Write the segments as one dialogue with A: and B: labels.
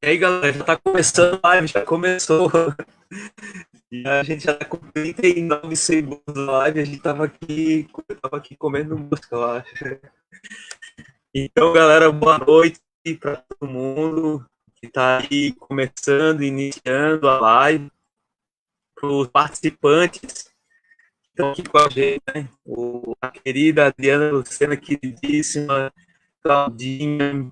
A: E aí, galera, já tá começando a live, já começou. E a gente já tá com 39 segundos da live, a gente tava aqui comendo música, eu acho. Então, galera, boa noite para todo mundo que tá aí começando, iniciando a live. Para os participantes que estão aqui com a gente, né? A querida Adriana Lucena, queridíssima, Claudinha,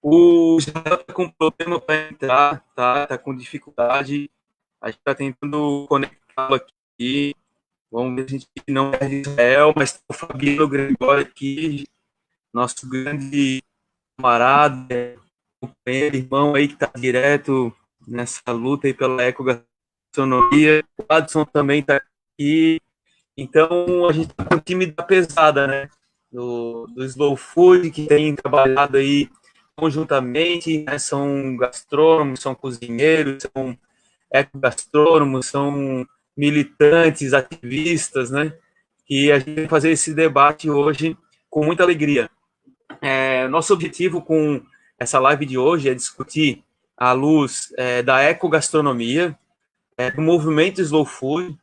A: o Jael está com problema para entrar, tá? Tá com dificuldade. A gente está tentando conectá-lo aqui. Vamos ver se a gente não perde Israel, mas tem o Fabiano Gregório aqui, nosso grande camarada, companheiro, irmão aí que está direto nessa luta aí pela ecogastronomia. O Adson também está aqui. Então, a gente está com o time da pesada, né? Do Slow Food, que tem trabalhado aí conjuntamente, né? São gastrônomos, são cozinheiros, são ecogastrônomos, são militantes, ativistas, né? E a gente vai fazer esse debate hoje com muita alegria. Nosso objetivo com essa live de hoje é discutir à luz da ecogastronomia, do movimento Slow Food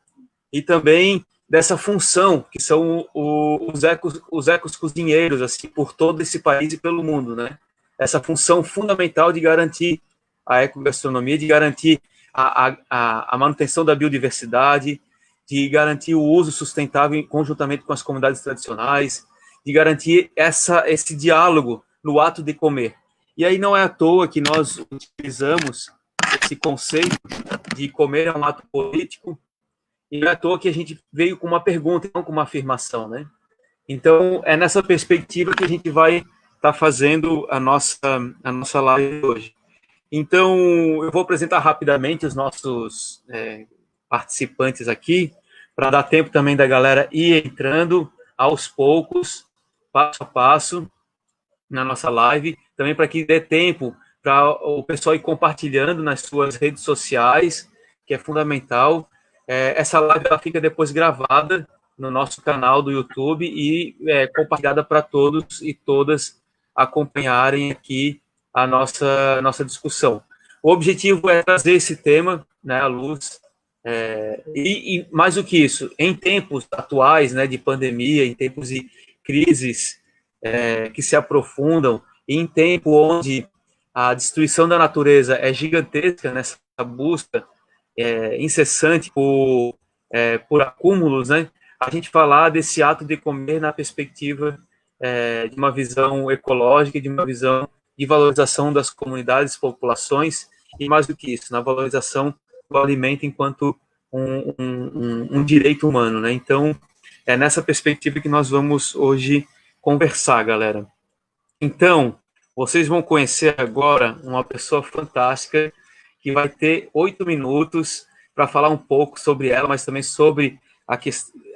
A: e também dessa função que são os ecos cozinheiros assim por todo esse país e pelo mundo, né? Essa função fundamental de garantir a ecogastronomia, de garantir a manutenção da biodiversidade, de garantir o uso sustentável conjuntamente com as comunidades tradicionais, de garantir esse diálogo no ato de comer. E aí não é à toa que nós utilizamos esse conceito de comer é um ato político, e não é à toa que a gente veio com uma pergunta e não com uma afirmação, né? Então, é nessa perspectiva que a gente vai estar fazendo a nossa live hoje. Então, eu vou apresentar rapidamente os nossos participantes aqui, para dar tempo também da galera ir entrando aos poucos, passo a passo, na nossa live, também para que dê tempo para o pessoal ir compartilhando nas suas redes sociais, que é fundamental. Essa live ela fica depois gravada no nosso canal do YouTube e compartilhada para todos e todas acompanharem aqui a nossa discussão. O objetivo é trazer esse tema, né, à luz, e mais do que isso, em tempos atuais, né, de pandemia, em tempos de crises que se aprofundam, e em tempo onde a destruição da natureza é gigantesca nessa busca incessante por acúmulos, né? A gente falar desse ato de comer na perspectiva de uma visão ecológica, de uma visão de valorização das comunidades, populações, e mais do que isso, na valorização do alimento enquanto um direito humano, né? Então, é nessa perspectiva que nós vamos hoje conversar, galera. Então, vocês vão conhecer agora uma pessoa fantástica que vai ter 8 minutos para falar um pouco sobre ela, mas também sobre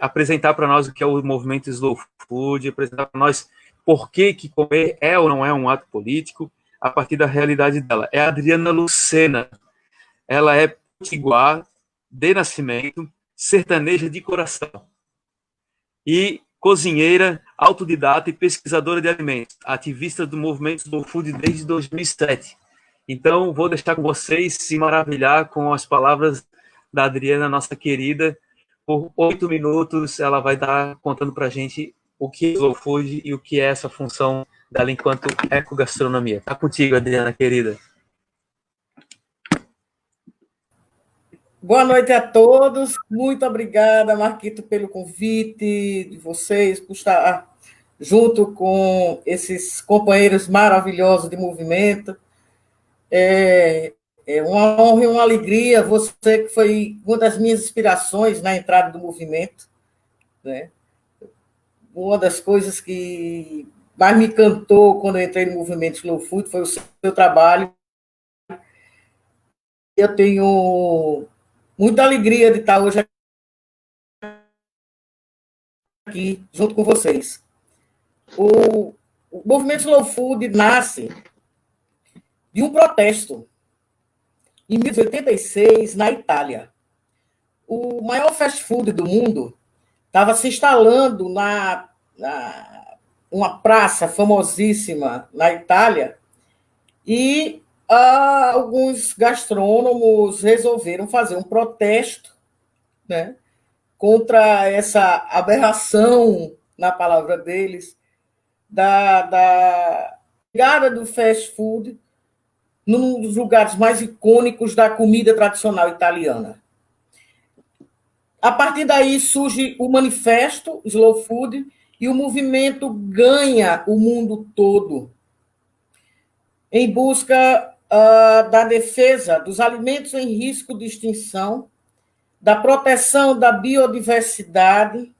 A: apresentar para nós o que é o movimento Slow Food, apresentar para nós por que comer é ou não é um ato político, a partir da realidade dela. É a Adriana Lucena. Ela é potiguar de nascimento, sertaneja de coração e cozinheira, autodidata e pesquisadora de alimentos, ativista do movimento Slow Food desde 2007. Então, vou deixar com vocês se maravilhar com as palavras da Adriana, nossa querida. Por 8 minutos, ela vai estar contando para a gente o que é Slow Food e o que é essa função dela enquanto ecogastronomia. Tá contigo, Adriana, querida.
B: Boa noite a todos. Muito obrigada, Marquito, pelo convite de vocês, por estar junto com esses companheiros maravilhosos de movimento. É uma honra e uma alegria, você que foi uma das minhas inspirações na entrada do movimento, né? Uma das coisas que mais me encantou quando eu entrei no movimento Slow Food foi o seu trabalho. Eu tenho muita alegria de estar hoje aqui junto com vocês. O movimento Slow Food nasce de um protesto em 1986, na Itália. O maior fast food do mundo estava se instalando uma praça famosíssima na Itália, e alguns gastrônomos resolveram fazer um protesto, né, contra essa aberração, na palavra deles, da chegada do fast food num dos lugares mais icônicos da comida tradicional italiana. A partir daí surge o manifesto Slow Food e o movimento ganha o mundo todo em busca da defesa dos alimentos em risco de extinção, da proteção da biodiversidade,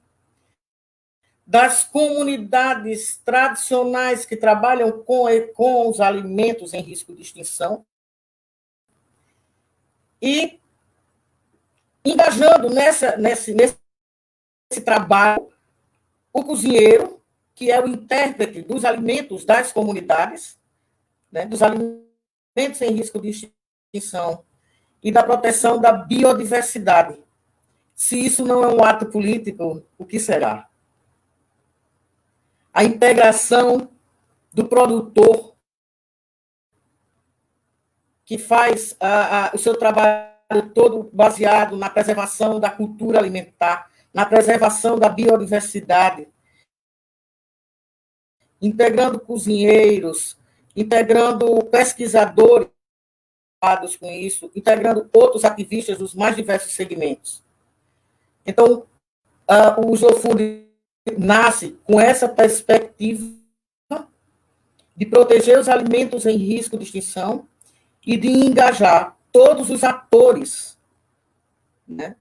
B: das comunidades tradicionais que trabalham com os alimentos em risco de extinção e engajando nesse trabalho o cozinheiro, que é o intérprete dos alimentos das comunidades, né, dos alimentos em risco de extinção e da proteção da biodiversidade. Se isso não é um ato político, o que será? A integração do produtor que faz o seu trabalho todo baseado na preservação da cultura alimentar, na preservação da biodiversidade, integrando cozinheiros, integrando pesquisadores com isso, integrando outros ativistas dos mais diversos segmentos. Então, o Slow Food nasce com essa perspectiva de proteger os alimentos em risco de extinção e de engajar todos os atores, né,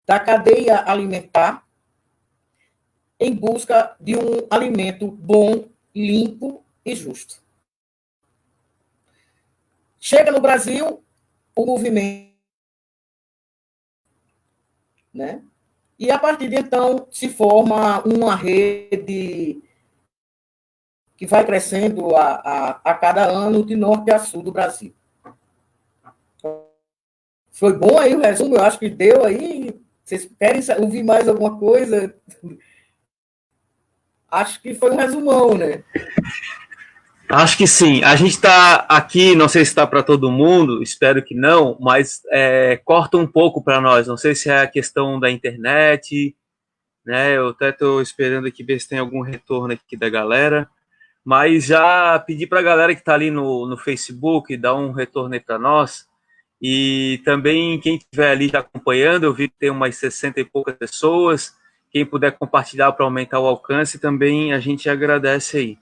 B: da cadeia alimentar em busca de um alimento bom, limpo e justo. Chega no Brasil o movimento, né? E a partir de então se forma uma rede que vai crescendo a cada ano de norte a sul do Brasil. Foi bom aí o resumo? Eu acho que deu aí. Vocês querem ouvir mais alguma coisa? Acho que foi um resumão, né?
A: Acho que sim. A gente está aqui, não sei se está para todo mundo, espero que não, mas corta um pouco para nós. Não sei se é a questão da internet, né? Eu até estou esperando aqui ver se tem algum retorno aqui da galera. Mas já pedi para a galera que está ali no Facebook dar um retorno aí para nós. E também quem estiver ali já acompanhando, eu vi que tem umas 60 e poucas pessoas. Quem puder compartilhar para aumentar o alcance, também a gente agradece aí.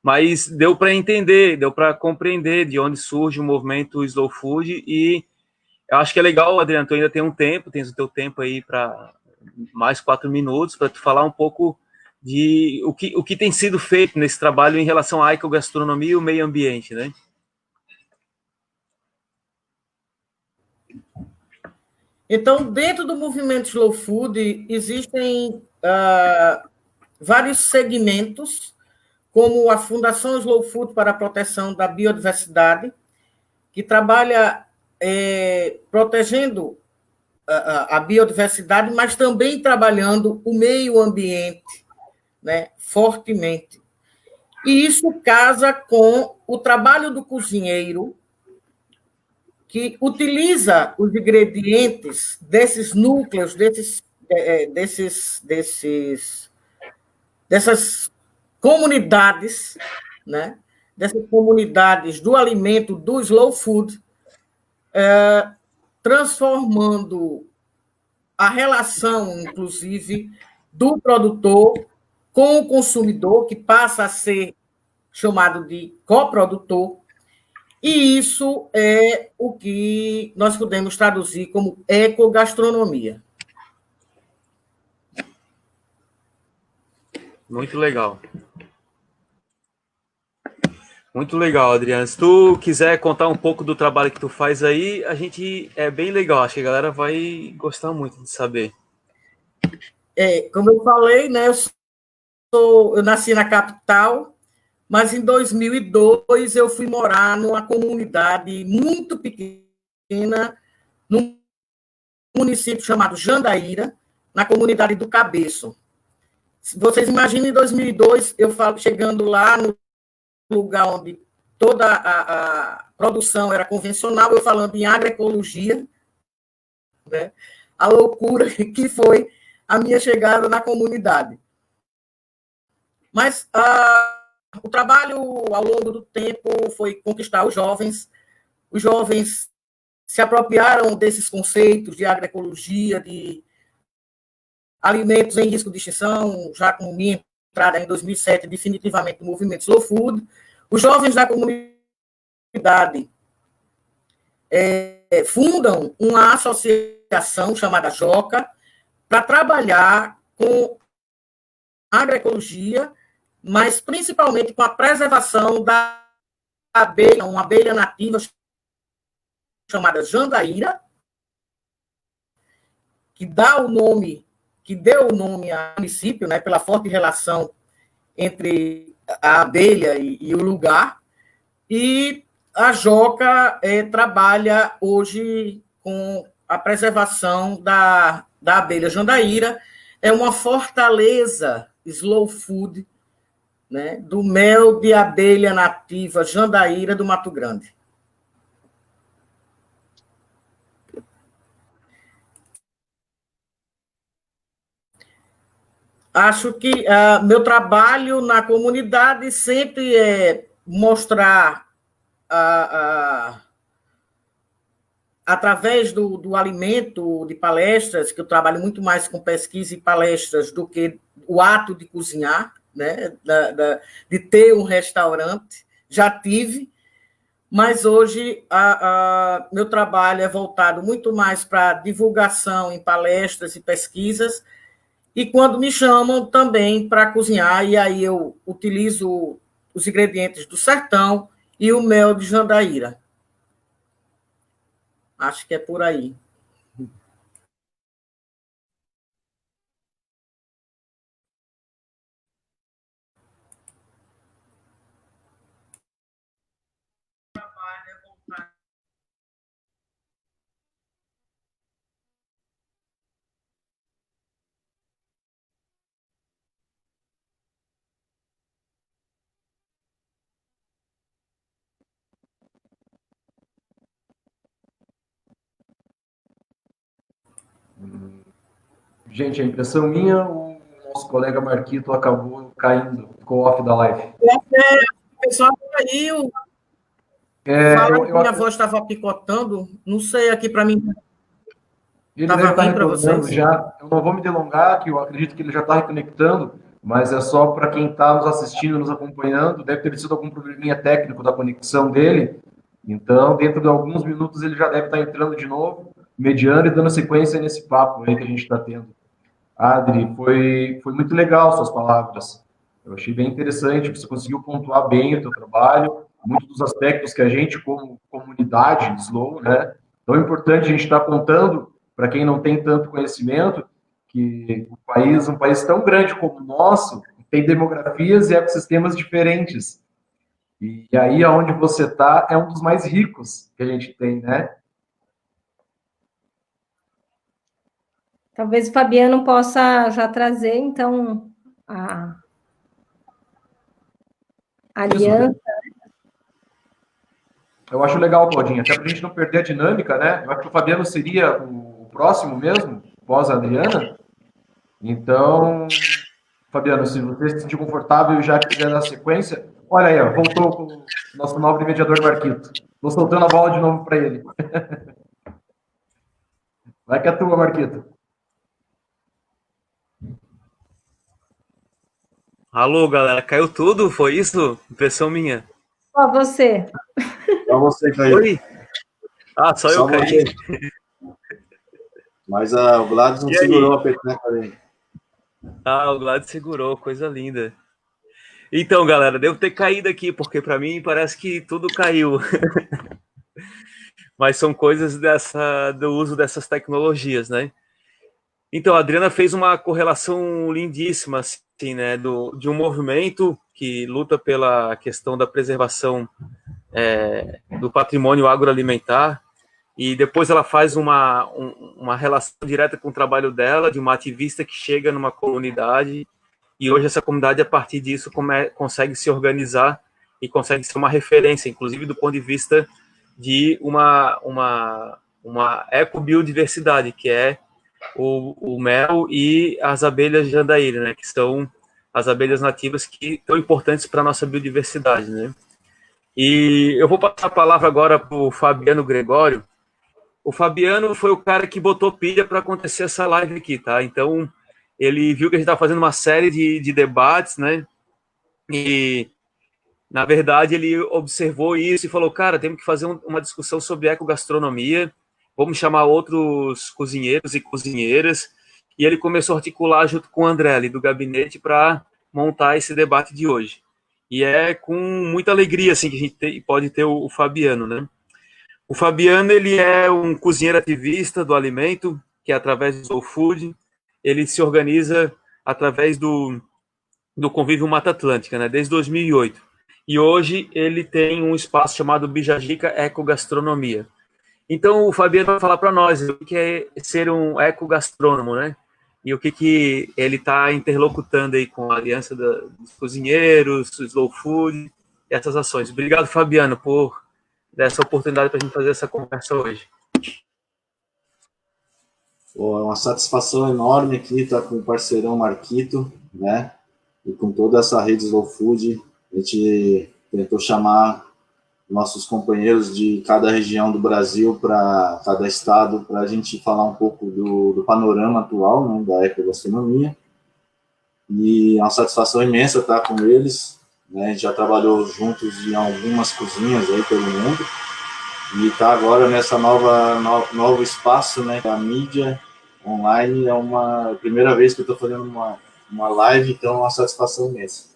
A: Mas deu para entender, deu para compreender de onde surge o movimento Slow Food. E eu acho que é legal, Adriano, tu ainda tem um tempo, tens o teu tempo aí para mais 4 minutos, para tu falar um pouco de o que tem sido feito nesse trabalho em relação à ecogastronomia e o meio ambiente, né?
B: Então, dentro do movimento Slow Food, existem vários segmentos, como a Fundação Slow Food para a Proteção da Biodiversidade, que trabalha protegendo a biodiversidade, mas também trabalhando o meio ambiente, né, fortemente. E isso casa com o trabalho do cozinheiro, que utiliza os ingredientes desses núcleos, dessas comunidades, né? Dessas comunidades do alimento, do slow food, transformando a relação, inclusive, do produtor com o consumidor, que passa a ser chamado de coprodutor, e isso é o que nós podemos traduzir como ecogastronomia.
A: Muito legal. Muito legal, Adriano. Se tu quiser contar um pouco do trabalho que tu faz aí, a gente é bem legal. Acho que a galera vai gostar muito de saber.
B: Como eu falei, né, eu nasci na capital, mas em 2002 eu fui morar numa comunidade muito pequena, num município chamado Jandaíra, na comunidade do Cabeço. Vocês imaginem, em 2002, eu chegando lá no lugar onde toda a produção era convencional, eu falando em agroecologia, né? A loucura que foi a minha chegada na comunidade. Mas o trabalho, ao longo do tempo, foi conquistar os jovens se apropriaram desses conceitos de agroecologia, de alimentos em risco de extinção, já com minha entrada em 2007, definitivamente, no movimento Slow Food. Os jovens da comunidade fundam uma associação chamada JOCA para trabalhar com agroecologia, mas principalmente com a preservação da abelha, uma abelha nativa chamada jandaíra, que deu o nome ao município, né, pela forte relação entre a abelha e o lugar. E a JOCA trabalha hoje com a preservação da abelha jandaíra. É uma fortaleza slow food, né, do mel de abelha nativa jandaíra do Mato Grande. Acho que meu trabalho na comunidade sempre é mostrar, através do alimento, de palestras, que eu trabalho muito mais com pesquisa e palestras do que o ato de cozinhar, né, de ter um restaurante. Já tive, mas hoje meu trabalho é voltado muito mais para divulgação em palestras e pesquisas, e quando me chamam também para cozinhar, e aí eu utilizo os ingredientes do sertão e o mel de jandaíra. Acho que é por aí.
C: Gente, a impressão minha, o nosso colega Marquito acabou caindo, ficou off da live.
B: O pessoal caiu. Falaram que minha voz estava picotando. Não sei aqui para mim.
C: Ele deve estar retornando já. Eu não vou me delongar, que eu acredito que ele já está reconectando, mas é só para quem está nos assistindo, nos acompanhando. Deve ter sido algum probleminha técnico da conexão dele. Então, dentro de alguns minutos, ele já deve estar entrando de novo, mediando e dando sequência nesse papo aí que a gente está tendo. Adri, foi muito legal suas palavras. Eu achei bem interessante, você conseguiu pontuar bem o teu trabalho, muitos dos aspectos que a gente, como comunidade Slow, né, tão importante a gente estar contando para quem não tem tanto conhecimento, que o país, um país tão grande como o nosso, tem demografias e ecossistemas diferentes. E aí, aonde você está, é um dos mais ricos que a gente tem, né?
D: Talvez o Fabiano possa já trazer, então, a aliança.
C: Eu acho legal, Claudinha, até para a gente não perder a dinâmica, né? Eu acho que o Fabiano seria o próximo mesmo, pós a Adriana. Então, Fabiano, se você se sentir confortável e já quiser dar sequência, olha aí, ó, voltou com o nosso nobre mediador Marquito. Estou soltando a bola de novo para ele. Vai que é tua, Marquito.
A: Alô, galera, caiu tudo? Foi isso? Impressão minha.
D: Só você.
E: Só você caiu.
A: Oi? Ah, só eu caí.
E: Mas o Gladys não segurou a peteca ali.
A: Ah, o Gladys segurou, coisa linda. Então, galera, devo ter caído aqui, porque para mim parece que tudo caiu. Mas são coisas do uso dessas tecnologias, né? Então, a Adriana fez uma correlação lindíssima, assim, né, de um movimento que luta pela questão da preservação do patrimônio agroalimentar, e depois ela faz uma relação direta com o trabalho dela, de uma ativista que chega numa comunidade, e hoje essa comunidade, a partir disso, consegue se organizar e consegue ser uma referência, inclusive do ponto de vista de uma ecobiodiversidade, que é o mel e as abelhas jandaíra, né, que são as abelhas nativas que são importantes para a nossa biodiversidade, né. E eu vou passar a palavra agora para o Fabiano Gregório. O Fabiano foi o cara que botou pilha para acontecer essa live aqui, tá? Então, ele viu que a gente estava fazendo uma série de debates, né? E, na verdade, ele observou isso e falou, cara, temos que fazer uma discussão sobre ecogastronomia, vamos chamar outros cozinheiros e cozinheiras, e ele começou a articular junto com o André, ali do gabinete, para montar esse debate de hoje. E é com muita alegria, assim, que a gente pode ter o Fabiano, né? O Fabiano, ele é um cozinheiro ativista do alimento, que é através do Slow Food, ele se organiza através do Convívio Mata Atlântica, né, desde 2008. E hoje ele tem um espaço chamado Bijagica Ecogastronomia. Então o Fabiano vai falar para nós o que é ser um ecogastrônomo, né? E o que ele está interlocutando aí com a Aliança dos Cozinheiros, Slow Food, essas ações. Obrigado, Fabiano, por dar essa oportunidade para a gente fazer essa conversa hoje.
E: Pô, é uma satisfação enorme aqui estar com o parceirão Marquito, né? E com toda essa rede Slow Food, a gente tentou chamar nossos companheiros de cada região do Brasil, para cada estado, para a gente falar um pouco do panorama atual, né, da ecogastronomia. E é uma satisfação imensa estar com eles, né? A gente já trabalhou juntos em algumas cozinhas aí pelo mundo, e está agora nessa novo espaço, né, a mídia online. É uma primeira vez que eu estou fazendo uma live, então é uma satisfação imensa.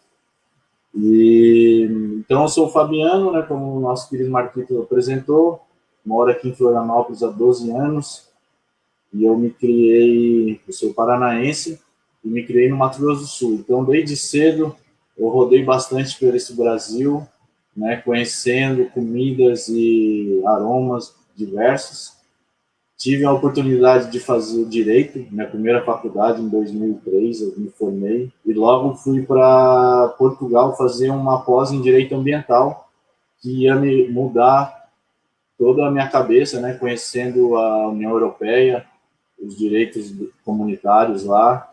E: E então eu sou o Fabiano, né, como o nosso querido Marquito apresentou, moro aqui em Florianópolis há 12 anos, e eu sou paranaense, e me criei no Mato Grosso do Sul. Então, desde cedo, eu rodei bastante por esse Brasil, né, conhecendo comidas e aromas diversos. Tive a oportunidade de fazer direito, minha primeira faculdade em 2003, eu me formei, e logo fui para Portugal fazer uma pós em direito ambiental, que ia me mudar toda a minha cabeça, né, conhecendo a União Europeia, os direitos comunitários lá,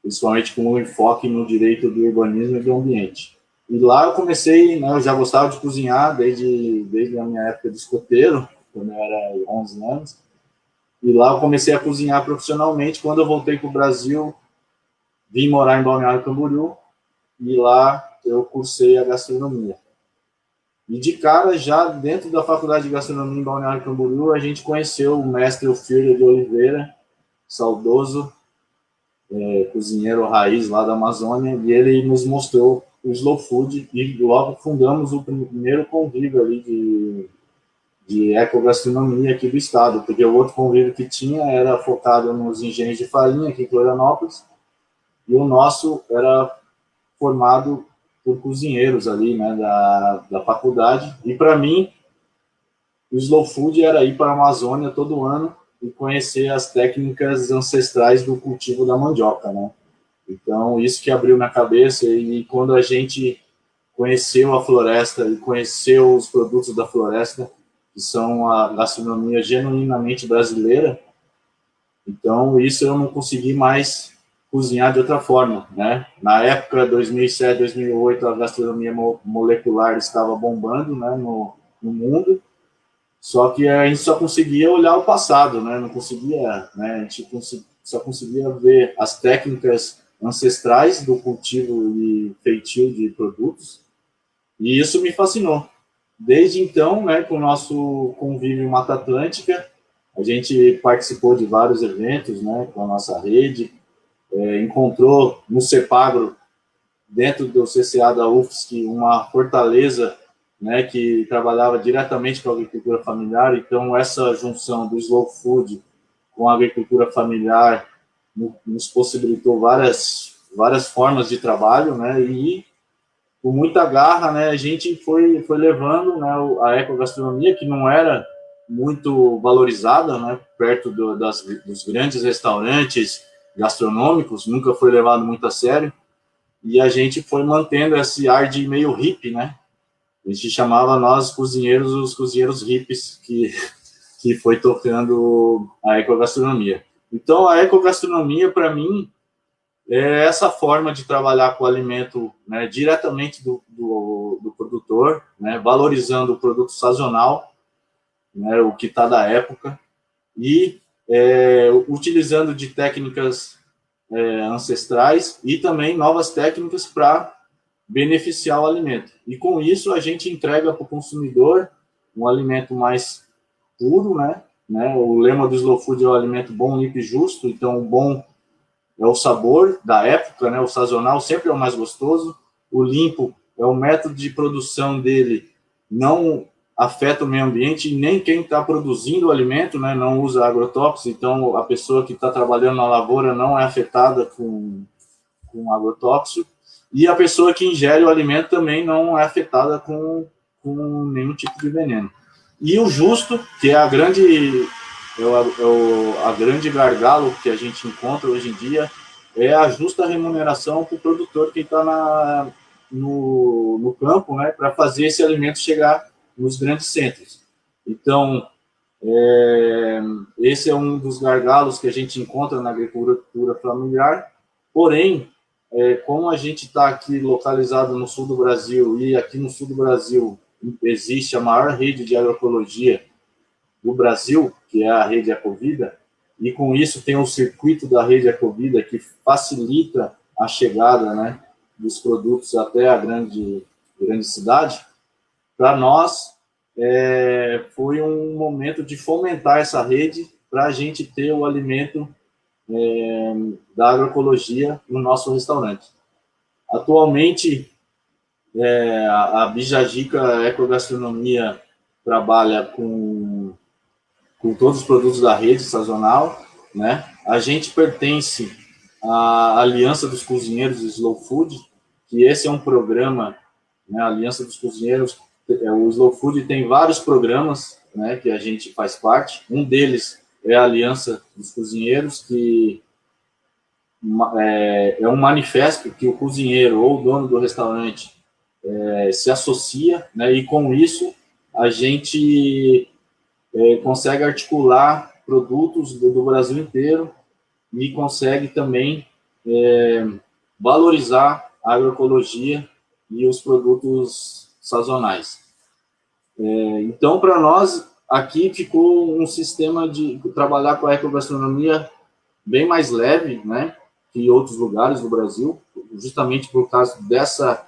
E: principalmente com um enfoque no direito do urbanismo e do ambiente. E lá eu comecei, né, eu já gostava de cozinhar desde a minha época de escoteiro, quando eu era 11 anos, e lá eu comecei a cozinhar profissionalmente. Quando eu voltei para o Brasil, vim morar em Balneário Camboriú, e lá eu cursei a gastronomia. E de cara, já dentro da faculdade de gastronomia em Balneário Camboriú, a gente conheceu o mestre Ofírio de Oliveira, saudoso, cozinheiro raiz lá da Amazônia, e ele nos mostrou o Slow Food, e logo fundamos o primeiro convívio ali de ecogastronomia aqui do estado, porque o outro convívio que tinha era focado nos engenhos de farinha aqui em Florianópolis, e o nosso era formado por cozinheiros ali, né, da faculdade. E para mim, o Slow Food era ir para a Amazônia todo ano e conhecer as técnicas ancestrais do cultivo da mandioca, né? Então, isso que abriu minha cabeça, e quando a gente conheceu a floresta e conheceu os produtos da floresta, que são a gastronomia genuinamente brasileira, então isso eu não consegui mais cozinhar de outra forma, né? Na época, 2007, 2008, a gastronomia molecular estava bombando, né, no mundo, só que a gente só conseguia olhar o passado, né? Não conseguia, né? A gente só conseguia ver as técnicas ancestrais do cultivo e feitio de produtos, e isso me fascinou. Desde então, né, com o nosso convívio Mata Atlântica, a gente participou de vários eventos, né, com a nossa rede, encontrou no CEPAGRO, dentro do CCA da UFSC, uma fortaleza, né, que trabalhava diretamente com a agricultura familiar. Então, essa junção do Slow Food com a agricultura familiar nos possibilitou várias formas de trabalho, né, e com muita garra, né, a gente foi levando, né, a ecogastronomia, que não era muito valorizada, né, perto dos grandes restaurantes gastronômicos, nunca foi levado muito a sério, e a gente foi mantendo esse ar de meio hippie, né, A gente chamava nós cozinheiros os cozinheiros hippies que foi tocando a ecogastronomia. Então, a ecogastronomia, para mim, é essa forma de trabalhar com o alimento, né, diretamente do produtor, né, valorizando o produto sazonal, né, o que está da época, e utilizando de técnicas ancestrais e também novas técnicas para beneficiar o alimento. E com isso a gente entrega para o consumidor um alimento mais puro, né? O lema do Slow Food é o alimento bom, limpo e justo. Então, o bom é o sabor da época, né? O sazonal sempre é o mais gostoso. O limpo é o método de produção dele, não afeta o meio ambiente, nem quem está produzindo o alimento, né? Não usa agrotóxicos, então a pessoa que está trabalhando na lavoura não é afetada com agrotóxico, e a pessoa que ingere o alimento também não é afetada com nenhum tipo de veneno. E o justo, que é a grande gargalo que a gente encontra hoje em dia, é a justa remuneração para o produtor que está no campo, né, para fazer esse alimento chegar nos grandes centros. Então, esse é um dos gargalos que a gente encontra na agricultura familiar, porém, como a gente está aqui localizado no sul do Brasil, e aqui no sul do Brasil existe a maior rede de agroecologia do Brasil, que é a rede Ecovida, e com isso tem um circuito da rede Ecovida que facilita a chegada, né, dos produtos até a grande cidade. Para nós, foi um momento de fomentar essa rede para a gente ter o alimento da agroecologia no nosso restaurante. Atualmente, a Bijagica Ecogastronomia trabalha com todos os produtos da rede sazonal, né? A gente pertence à Aliança dos Cozinheiros Slow Food, que esse é um programa, né? A Aliança dos Cozinheiros, o Slow Food tem vários programas, né, que a gente faz parte. Um deles é a Aliança dos Cozinheiros, que é um manifesto que o cozinheiro ou o dono do restaurante se associa, né, e com isso a gente consegue articular produtos do Brasil inteiro e consegue também valorizar a agroecologia e os produtos sazonais. Então, para nós, aqui ficou um sistema de trabalhar com a ecogastronomia bem mais leve, né, que em outros lugares do Brasil, justamente por causa dessa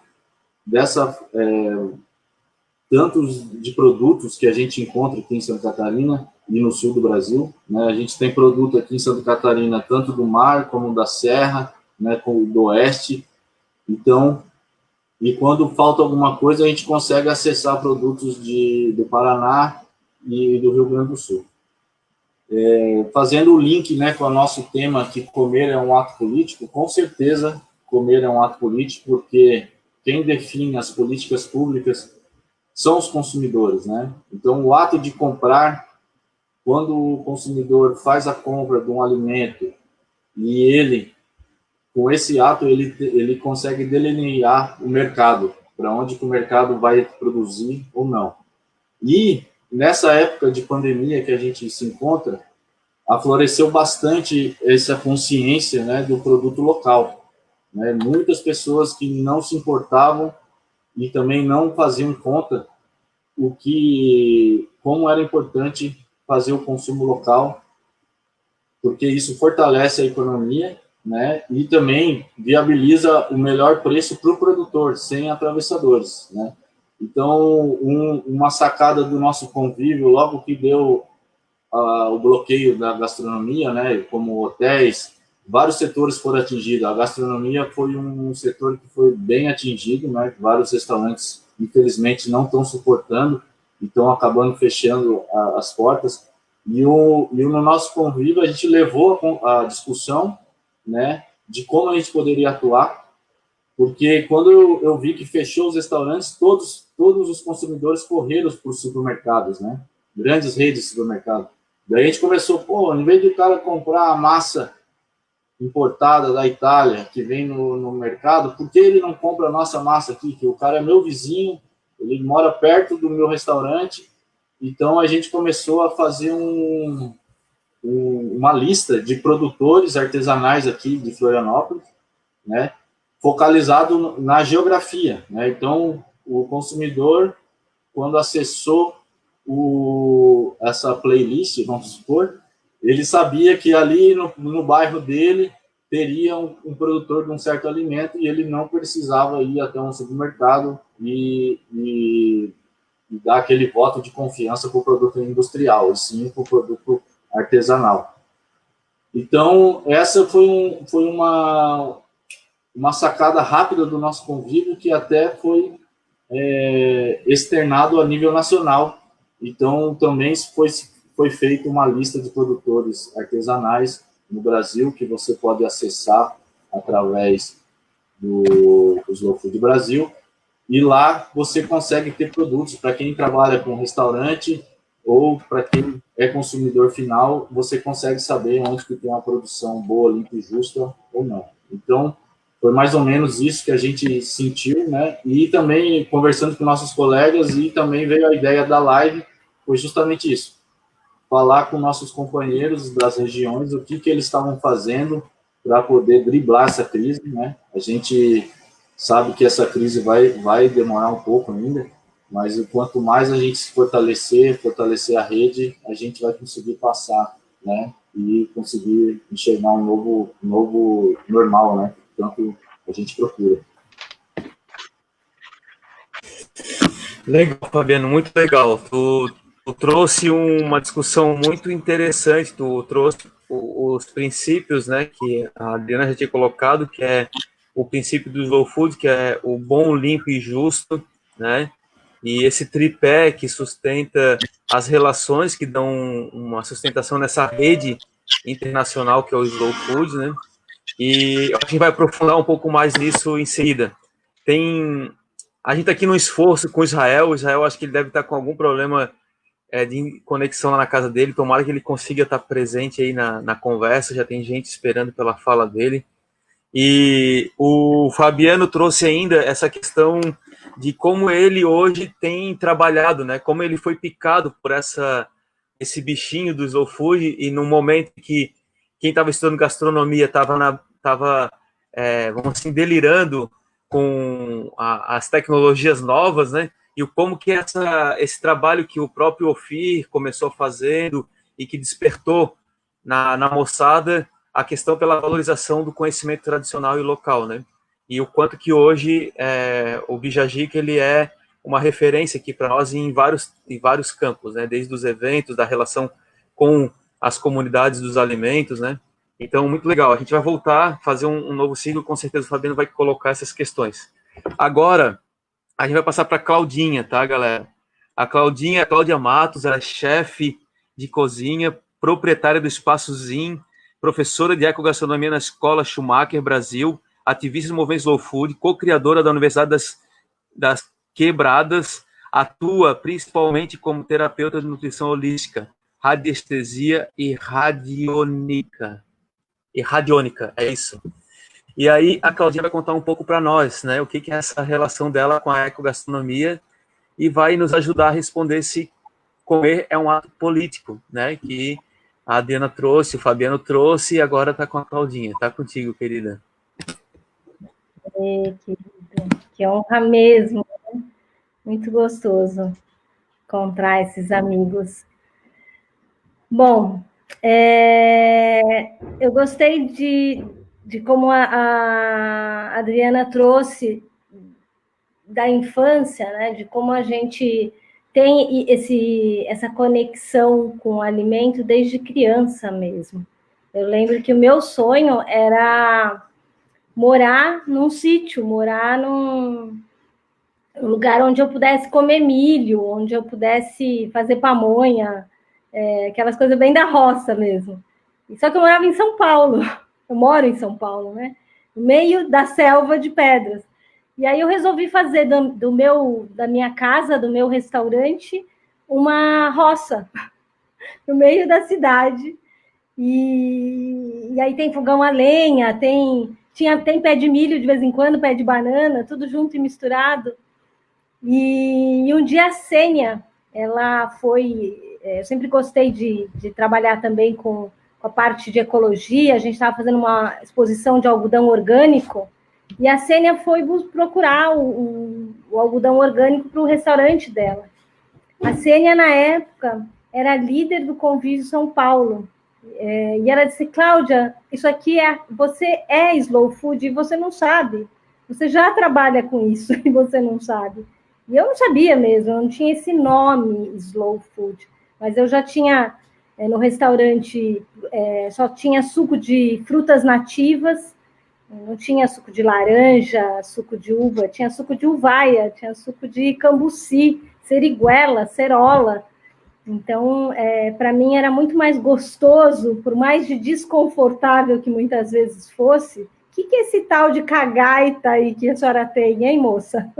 E: tantos de produtos que a gente encontra aqui em Santa Catarina e no sul do Brasil, né? A gente tem produto aqui em Santa Catarina tanto do mar como da serra, né, como do oeste. Então, e quando falta alguma coisa, a gente consegue acessar produtos do Paraná e do Rio Grande do Sul. Fazendo o link, né, com o nosso tema, que comer é um ato político, com certeza comer é um ato político, porque quem define as políticas públicas são os consumidores, né? Então, o ato de comprar, quando o consumidor faz a compra de um alimento e ele, com esse ato, ele consegue delinear o mercado, para onde que o mercado vai produzir ou não. E, nessa época de pandemia que a gente se encontra, afloresceu bastante essa consciência, né, do produto local, né? Muitas pessoas que não se importavam e também não faziam conta como era importante fazer o consumo local, porque isso fortalece a economia, né, e também viabiliza o melhor preço para o produtor, sem atravessadores, né. Então, uma sacada do nosso convívio, logo que deu o bloqueio da gastronomia, né, como hotéis, vários setores foram atingidos. A gastronomia foi um setor que foi bem atingido, né, vários restaurantes, infelizmente, não estão suportando e estão acabando fechando as portas. E no nosso convívio, a gente levou a discussão, né, de como a gente poderia atuar, porque quando eu vi que fechou os restaurantes, todos os consumidores correram para os supermercados, né, grandes redes de supermercado. Daí a gente começou, em vez de o cara comprar a massa importada da Itália, que vem no mercado, por que ele não compra a nossa massa aqui? Que o cara é meu vizinho, ele mora perto do meu restaurante, então a gente começou a fazer uma lista de produtores artesanais aqui de Florianópolis, né, focalizado na geografia, né? Então, o consumidor, quando acessou essa playlist, vamos supor, ele sabia que ali no bairro dele teria um produtor de um certo alimento e ele não precisava ir até um supermercado e dar aquele voto de confiança para o produto industrial, e sim para o produto artesanal. Então, essa foi uma sacada rápida do nosso convívio que até foi externado a nível nacional. Então, também foi feita uma lista de produtores artesanais no Brasil, que você pode acessar através do Slow Food Brasil, e lá você consegue ter produtos para quem trabalha com restaurante ou para quem é consumidor final, você consegue saber onde que tem uma produção boa, limpa e justa ou não. Então, foi mais ou menos isso que a gente sentiu, né? E também conversando com nossos colegas, e também veio a ideia da live, foi justamente isso. Falar com nossos companheiros das regiões o que eles estavam fazendo para poder driblar essa crise, né? A gente sabe que essa crise vai demorar um pouco ainda, mas quanto mais a gente se fortalecer a rede, a gente vai conseguir passar, né? E conseguir enxergar um novo normal, né? Tanto a gente procura.
A: Legal, Fabiano, muito legal. Tu trouxe uma discussão muito interessante, tu trouxe os princípios, né, que a Adriana já tinha colocado, que é o princípio do Slow Food, que é o bom, limpo e justo, né, e esse tripé que sustenta as relações, que dão uma sustentação nessa rede internacional que é o Slow Food, né, e a gente vai aprofundar um pouco mais nisso em seguida. A gente está aqui no esforço com Israel acho que ele deve estar com algum problema de conexão lá na casa dele, tomara que ele consiga estar presente aí na conversa, já tem gente esperando pela fala dele. E o Fabiano trouxe ainda essa questão de como ele hoje tem trabalhado, né? Como ele foi picado por esse bichinho do Slow Food, e no momento que quem estava estudando gastronomia estava vamos assim, delirando com as tecnologias novas, né? E como que esse trabalho que o próprio Ofir começou fazendo e que despertou na moçada a questão pela valorização do conhecimento tradicional e local, né? E o quanto que hoje o Bijagica ele é uma referência aqui para nós em vários campos, né? Desde os eventos, da relação com as comunidades dos alimentos, né? Então, muito legal. A gente vai voltar a fazer um novo ciclo, com certeza o Fabiano vai colocar essas questões. Agora, a gente vai passar para a Claudinha, tá, galera? A Cláudia Matos, ela é chefe de cozinha, proprietária do Espaço Zin, professora de ecogastronomia na Escola Schumacher Brasil, ativista do movimento Slow Food, co-criadora da Universidade das Quebradas, atua principalmente como terapeuta de nutrição holística, radiestesia e radiônica, é isso. E aí a Claudinha vai contar um pouco para nós, né, o que é essa relação dela com a ecogastronomia, e vai nos ajudar a responder se comer é um ato político, né, que a Adriana trouxe, o Fabiano trouxe, e agora está com a Claudinha. Está contigo, querida.
D: Querido, que honra mesmo, né? Muito gostoso encontrar esses amigos. Bom, eu gostei de como a Adriana trouxe da infância, né, de como a gente tem essa conexão com o alimento desde criança mesmo. Eu lembro que o meu sonho era morar num sítio, morar num lugar onde eu pudesse comer milho, onde eu pudesse fazer pamonha, aquelas coisas bem da roça mesmo. Só que eu morava em São Paulo, eu moro em São Paulo, né? No meio da selva de pedras. E aí eu resolvi fazer da minha casa, do meu restaurante, uma roça no meio da cidade. E aí tem fogão a lenha, tem pé de milho de vez em quando, pé de banana, tudo junto e misturado. E um dia a Sênia, ela foi... Eu sempre gostei de trabalhar também com a parte de ecologia, a gente estava fazendo uma exposição de algodão orgânico, e a Sênia foi procurar o algodão orgânico para o restaurante dela. A Sênia, na época, era líder do Convívio São Paulo, e ela disse, Cláudia, isso aqui você é slow food e você não sabe, você já trabalha com isso e você não sabe. E eu não sabia mesmo, eu não tinha esse nome, slow food, mas eu já tinha, no restaurante, só tinha suco de frutas nativas, não tinha suco de laranja, suco de uva, tinha suco de uvaia, tinha suco de cambuci, seriguela, cerola. Então, para mim era muito mais gostoso, por mais de desconfortável que muitas vezes fosse. O que é esse tal de cagaita aí que a senhora tem, hein, moça?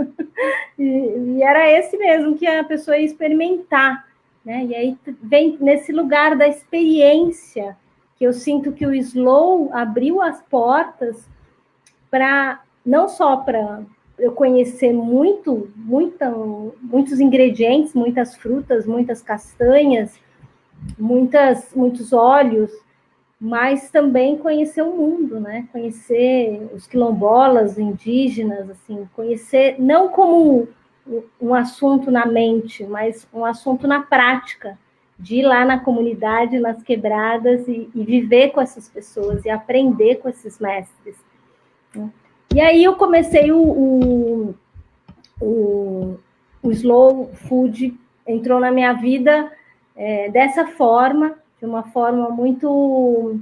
D: E era esse mesmo que a pessoa ia experimentar, né? E aí vem nesse lugar da experiência, que eu sinto que o Slow abriu as portas para, não só para eu conhecer muitos ingredientes, muitas frutas, muitas castanhas, muitos óleos, mas também conhecer o mundo, né? Conhecer os quilombolas, indígenas, assim, conhecer não como um assunto na mente, mas um assunto na prática, de ir lá na comunidade, nas quebradas e viver com essas pessoas e aprender com esses mestres. E aí eu comecei o slow food, entrou na minha vida dessa forma, de uma forma muito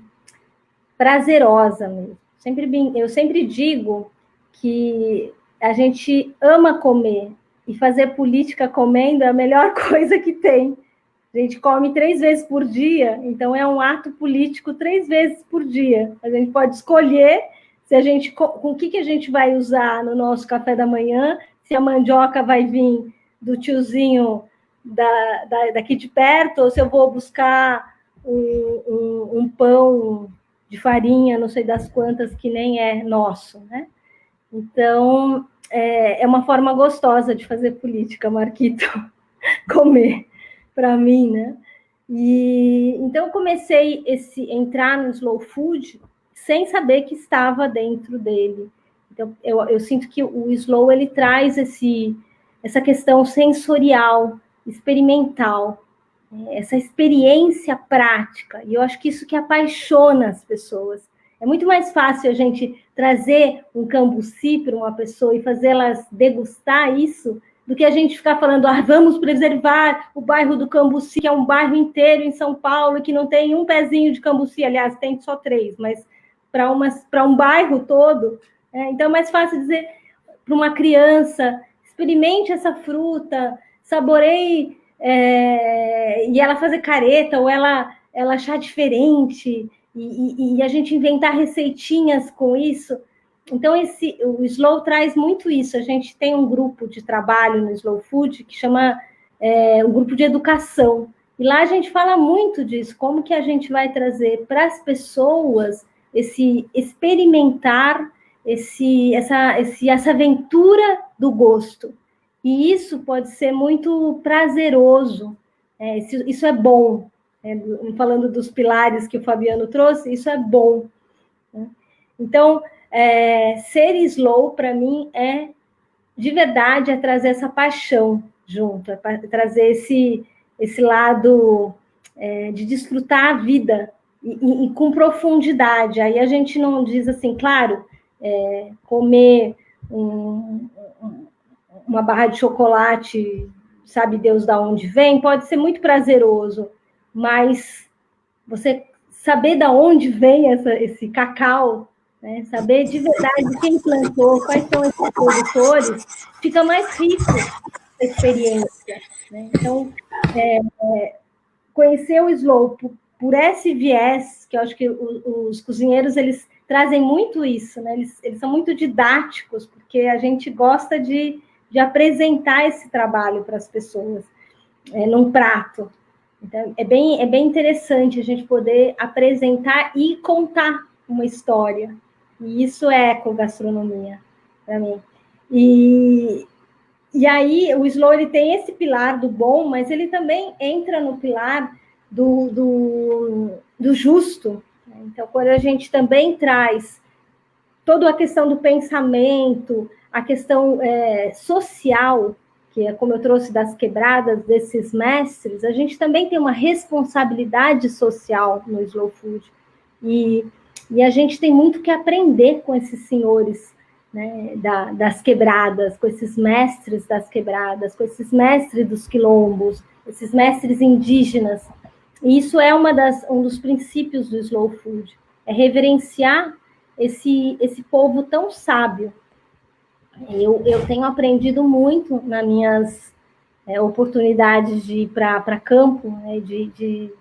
D: prazerosa mesmo. Eu sempre digo que a gente ama comer, e fazer política comendo é a melhor coisa que tem. A gente come 3 vezes por dia, então é um ato político 3 vezes por dia. A gente pode escolher com o que a gente vai usar no nosso café da manhã, se a mandioca vai vir do tiozinho daqui de perto, ou se eu vou buscar um pão de farinha, não sei das quantas, que nem é nosso, né? Então, é uma forma gostosa de fazer política, Marquito, comer, para mim, né? E então eu comecei entrar no slow food sem saber que estava dentro dele. Então, eu sinto que o slow, ele traz essa questão sensorial, experimental, essa experiência prática, e eu acho que isso que apaixona as pessoas. É muito mais fácil a gente trazer um cambuci para uma pessoa e fazê-las degustar isso, do que a gente ficar falando, vamos preservar o bairro do Cambuci, que é um bairro inteiro em São Paulo, que não tem um pezinho de cambuci, aliás, tem só 3, mas para um bairro todo, então é mais fácil dizer para uma criança, experimente essa fruta, saboreie, e ela fazer careta, ou ela achar diferente, e a gente inventar receitinhas com isso. Então, o Slow traz muito isso. A gente tem um grupo de trabalho no Slow Food que chama o grupo de educação. E lá a gente fala muito disso, como que a gente vai trazer para as pessoas esse experimentar, essa aventura do gosto. E isso pode ser muito prazeroso. Isso é bom. Falando dos pilares que o Fabiano trouxe, isso é bom. Né? Então, ser slow, para mim, de verdade, trazer essa paixão junto, trazer esse lado de desfrutar a vida e com profundidade. Aí a gente não diz assim, claro, comer uma barra de chocolate, sabe Deus de onde vem, pode ser muito prazeroso, mas você saber de onde vem esse cacau, né? Saber de verdade quem plantou, quais são esses produtores, fica mais rico a experiência. Né? Então, conhecer o Slow por esse viés, que eu acho que os cozinheiros, eles trazem muito isso, né? Eles são muito didáticos, porque a gente gosta de apresentar esse trabalho para as pessoas, num prato. Então, é bem interessante a gente poder apresentar e contar uma história. E isso é ecogastronomia, para mim. E E aí o slow ele tem esse pilar do bom, mas ele também entra no pilar do justo. Então, quando a gente também traz toda a questão do pensamento, a questão social, que é como eu trouxe das quebradas desses mestres, a gente também tem uma responsabilidade social no Slow Food. E a gente tem muito que aprender com esses senhores, né, das quebradas, com esses mestres das quebradas, com esses mestres dos quilombos, esses mestres indígenas. E isso é um dos princípios do Slow Food, é reverenciar esse povo tão sábio. Eu tenho aprendido muito nas minhas oportunidades de ir para campo, né, de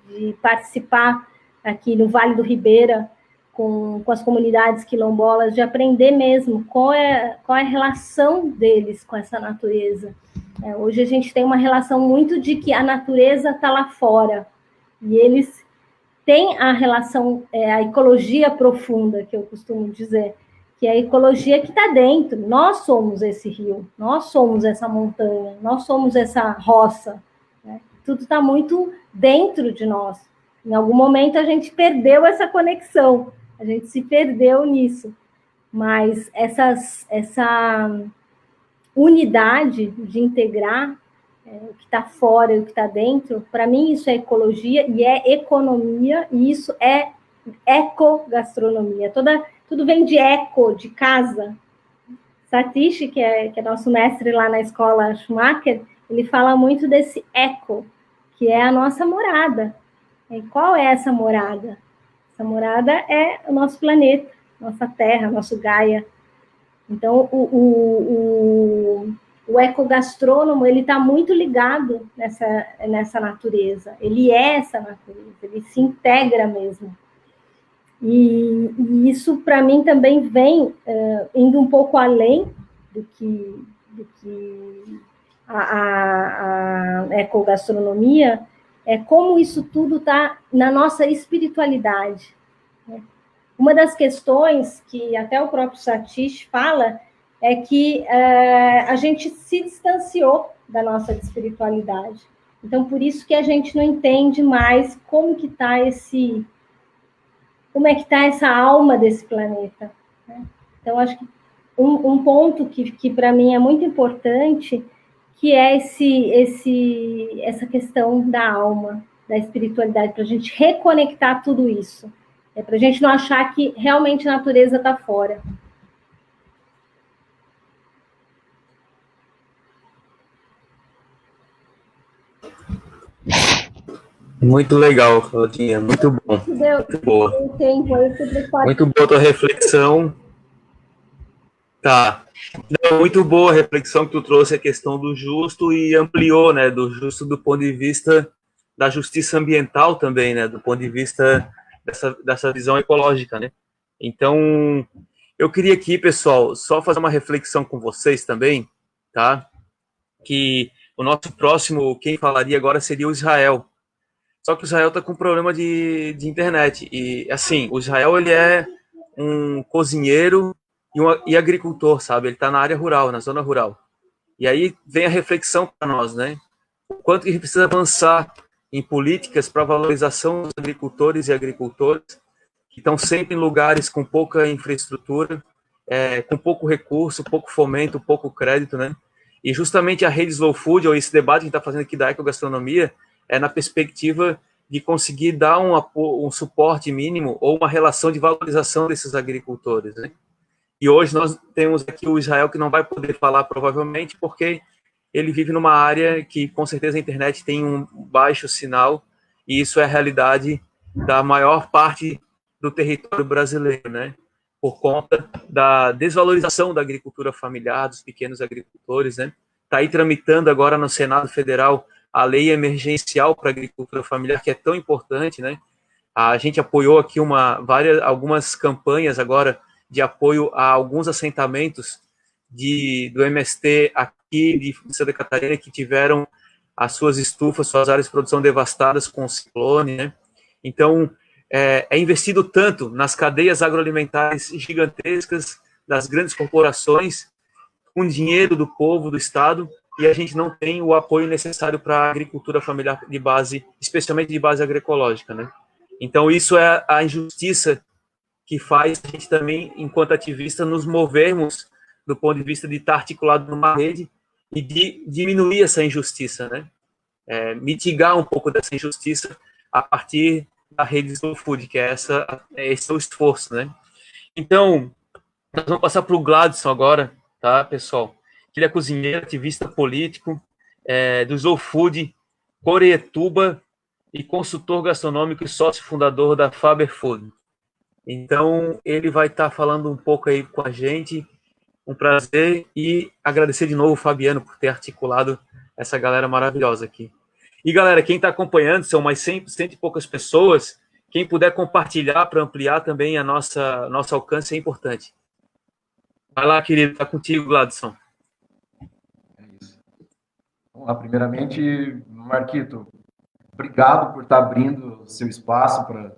D: participar aqui no Vale do Ribeira, com as comunidades quilombolas, de aprender mesmo qual é a relação deles com essa natureza. Hoje a gente tem uma relação muito de que a natureza está lá fora, e eles têm a relação, a ecologia profunda, que eu costumo dizer, que é a ecologia que está dentro. Nós somos esse rio, nós somos essa montanha, nós somos essa roça, né? Tudo está muito dentro de nós. Em algum momento a gente perdeu essa conexão, a gente se perdeu nisso. Mas essa unidade de integrar o que está fora e o que está dentro, para mim isso é ecologia e é economia, e isso é ecogastronomia. Tudo vem de eco, de casa. Satish, que é nosso mestre lá na escola Schumacher, ele fala muito desse eco, que é a nossa morada. E qual é essa morada? Essa morada é o nosso planeta, nossa Terra, nosso Gaia. Então, o ecogastrônomo, ele está muito ligado nessa natureza. Ele é essa natureza, ele se integra mesmo. E isso, para mim, também vem indo um pouco além do que a ecogastronomia, é como isso tudo está na nossa espiritualidade, né? Uma das questões que até o próprio Satish fala é que a gente se distanciou da nossa espiritualidade. Então, por isso que a gente não entende mais como é que está essa alma desse planeta, né? Então, acho que um ponto que para mim é muito importante, que é essa questão da alma, da espiritualidade, para a gente reconectar tudo isso. Para a gente não achar que realmente a natureza está fora.
A: Muito legal, Claudinha, muito bom. Muito boa. Muito boa a tua reflexão. Tá. Muito boa a reflexão que tu trouxe, a questão do justo, e ampliou, né, do justo do ponto de vista da justiça ambiental também, né, do ponto de vista dessa visão ecológica, né. Então, eu queria aqui, pessoal, só fazer uma reflexão com vocês também, tá, que o nosso próximo, quem falaria agora seria o Israel. Só que o Israel está com problema de internet, e assim, o Israel, ele é um cozinheiro e agricultor, sabe? Ele está na área rural, na zona rural. E aí vem a reflexão para nós, né? O quanto que a gente precisa avançar em políticas para valorização dos agricultores e agricultoras que estão sempre em lugares com pouca infraestrutura, com pouco recurso, pouco fomento, pouco crédito, né? E justamente a rede Slow Food, ou esse debate que a gente está fazendo aqui da ecogastronomia, é na perspectiva de conseguir dar um suporte mínimo ou uma relação de valorização desses agricultores, né? E hoje nós temos aqui o Israel, que não vai poder falar provavelmente, porque ele vive numa área que com certeza a internet tem um baixo sinal, e isso é a realidade da maior parte do território brasileiro, né? Por conta da desvalorização da agricultura familiar, dos pequenos agricultores, né? Está aí tramitando agora no Senado Federal a lei emergencial para a agricultura familiar, que é tão importante, né? A gente apoiou aqui algumas campanhas agora de apoio a alguns assentamentos do MST aqui de Santa Catarina, que tiveram as suas estufas, suas áreas de produção devastadas com o ciclone, né? Então, é investido tanto nas cadeias agroalimentares gigantescas das grandes corporações, com dinheiro do povo, do Estado, e a gente não tem o apoio necessário para a agricultura familiar de base, especialmente de base agroecológica, né? Então, isso é a injustiça que faz a gente também, enquanto ativista, nos movermos do ponto de vista de estar articulado numa rede e de diminuir essa injustiça, né? Mitigar um pouco dessa injustiça a partir da rede Slow Food, que esse é o esforço, né? Então, nós vamos passar para o Gladson agora, tá, pessoal? Ele é cozinheiro, ativista político, do Slow Food, Coretuba, e consultor gastronômico e sócio fundador da Faber Food. Então, ele vai estar falando um pouco aí com a gente. Um prazer e agradecer de novo o Fabiano por ter articulado essa galera maravilhosa aqui. E, galera, quem está acompanhando, são mais 100 e poucas pessoas, quem puder compartilhar para ampliar também nosso alcance é importante. Vai lá, querido, está contigo, Gladson.
C: É isso. Vamos lá, primeiramente, Marquito, obrigado por estar abrindo seu espaço para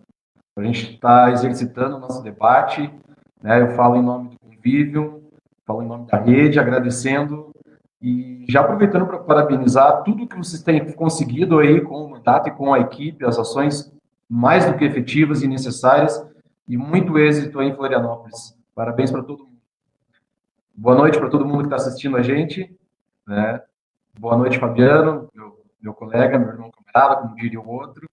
C: a gente estar exercitando o nosso debate, né? Eu falo em nome do Convívio, falo em nome da rede, agradecendo e já aproveitando para parabenizar tudo que vocês têm conseguido aí com o mandato e com a equipe, as ações mais do que efetivas e necessárias, e muito êxito aí em Florianópolis. Parabéns para todo mundo. Boa noite para todo mundo que está assistindo a gente, né? Boa noite, Fabiano, meu colega, meu irmão camarada, como diria o outro.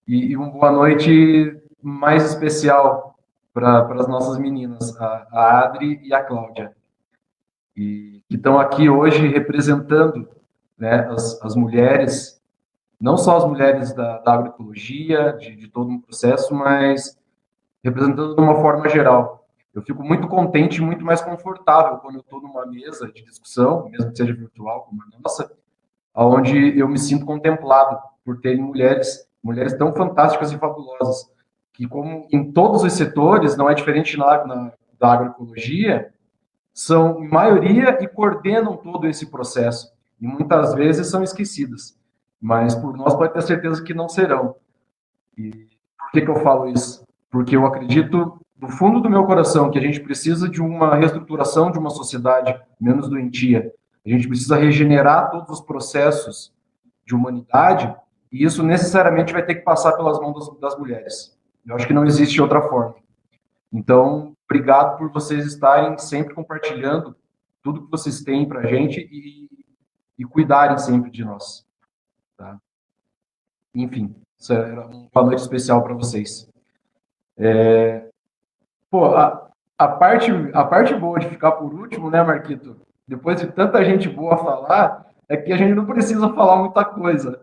C: E uma boa noite mais especial para as nossas meninas, a Adri e a Cláudia, e que estão aqui hoje representando, né, as mulheres, não só as mulheres da agroecologia, de todo um processo, mas representando de uma forma geral. Eu fico muito contente e muito mais confortável quando eu estou numa mesa de discussão, mesmo que seja virtual, como a nossa, onde eu me sinto contemplado por terem mulheres tão fantásticas e fabulosas, que, como em todos os setores, não é diferente da agroecologia, são maioria e coordenam todo esse processo, e muitas vezes são esquecidas, mas por nós pode ter certeza que não serão. E por que eu falo isso? Porque eu acredito, do fundo do meu coração, que a gente precisa de uma reestruturação de uma sociedade menos doentia. A gente precisa regenerar todos os processos de humanidade, e isso necessariamente vai ter que passar pelas mãos das mulheres. Eu acho que não existe outra forma. Então, obrigado por vocês estarem sempre compartilhando tudo que vocês têm para a gente e cuidarem sempre de nós. Tá? Enfim, isso era uma noite especial para vocês. A parte boa de ficar por último, né, Marquito? Depois de tanta gente boa falar, é que a gente não precisa falar muita coisa.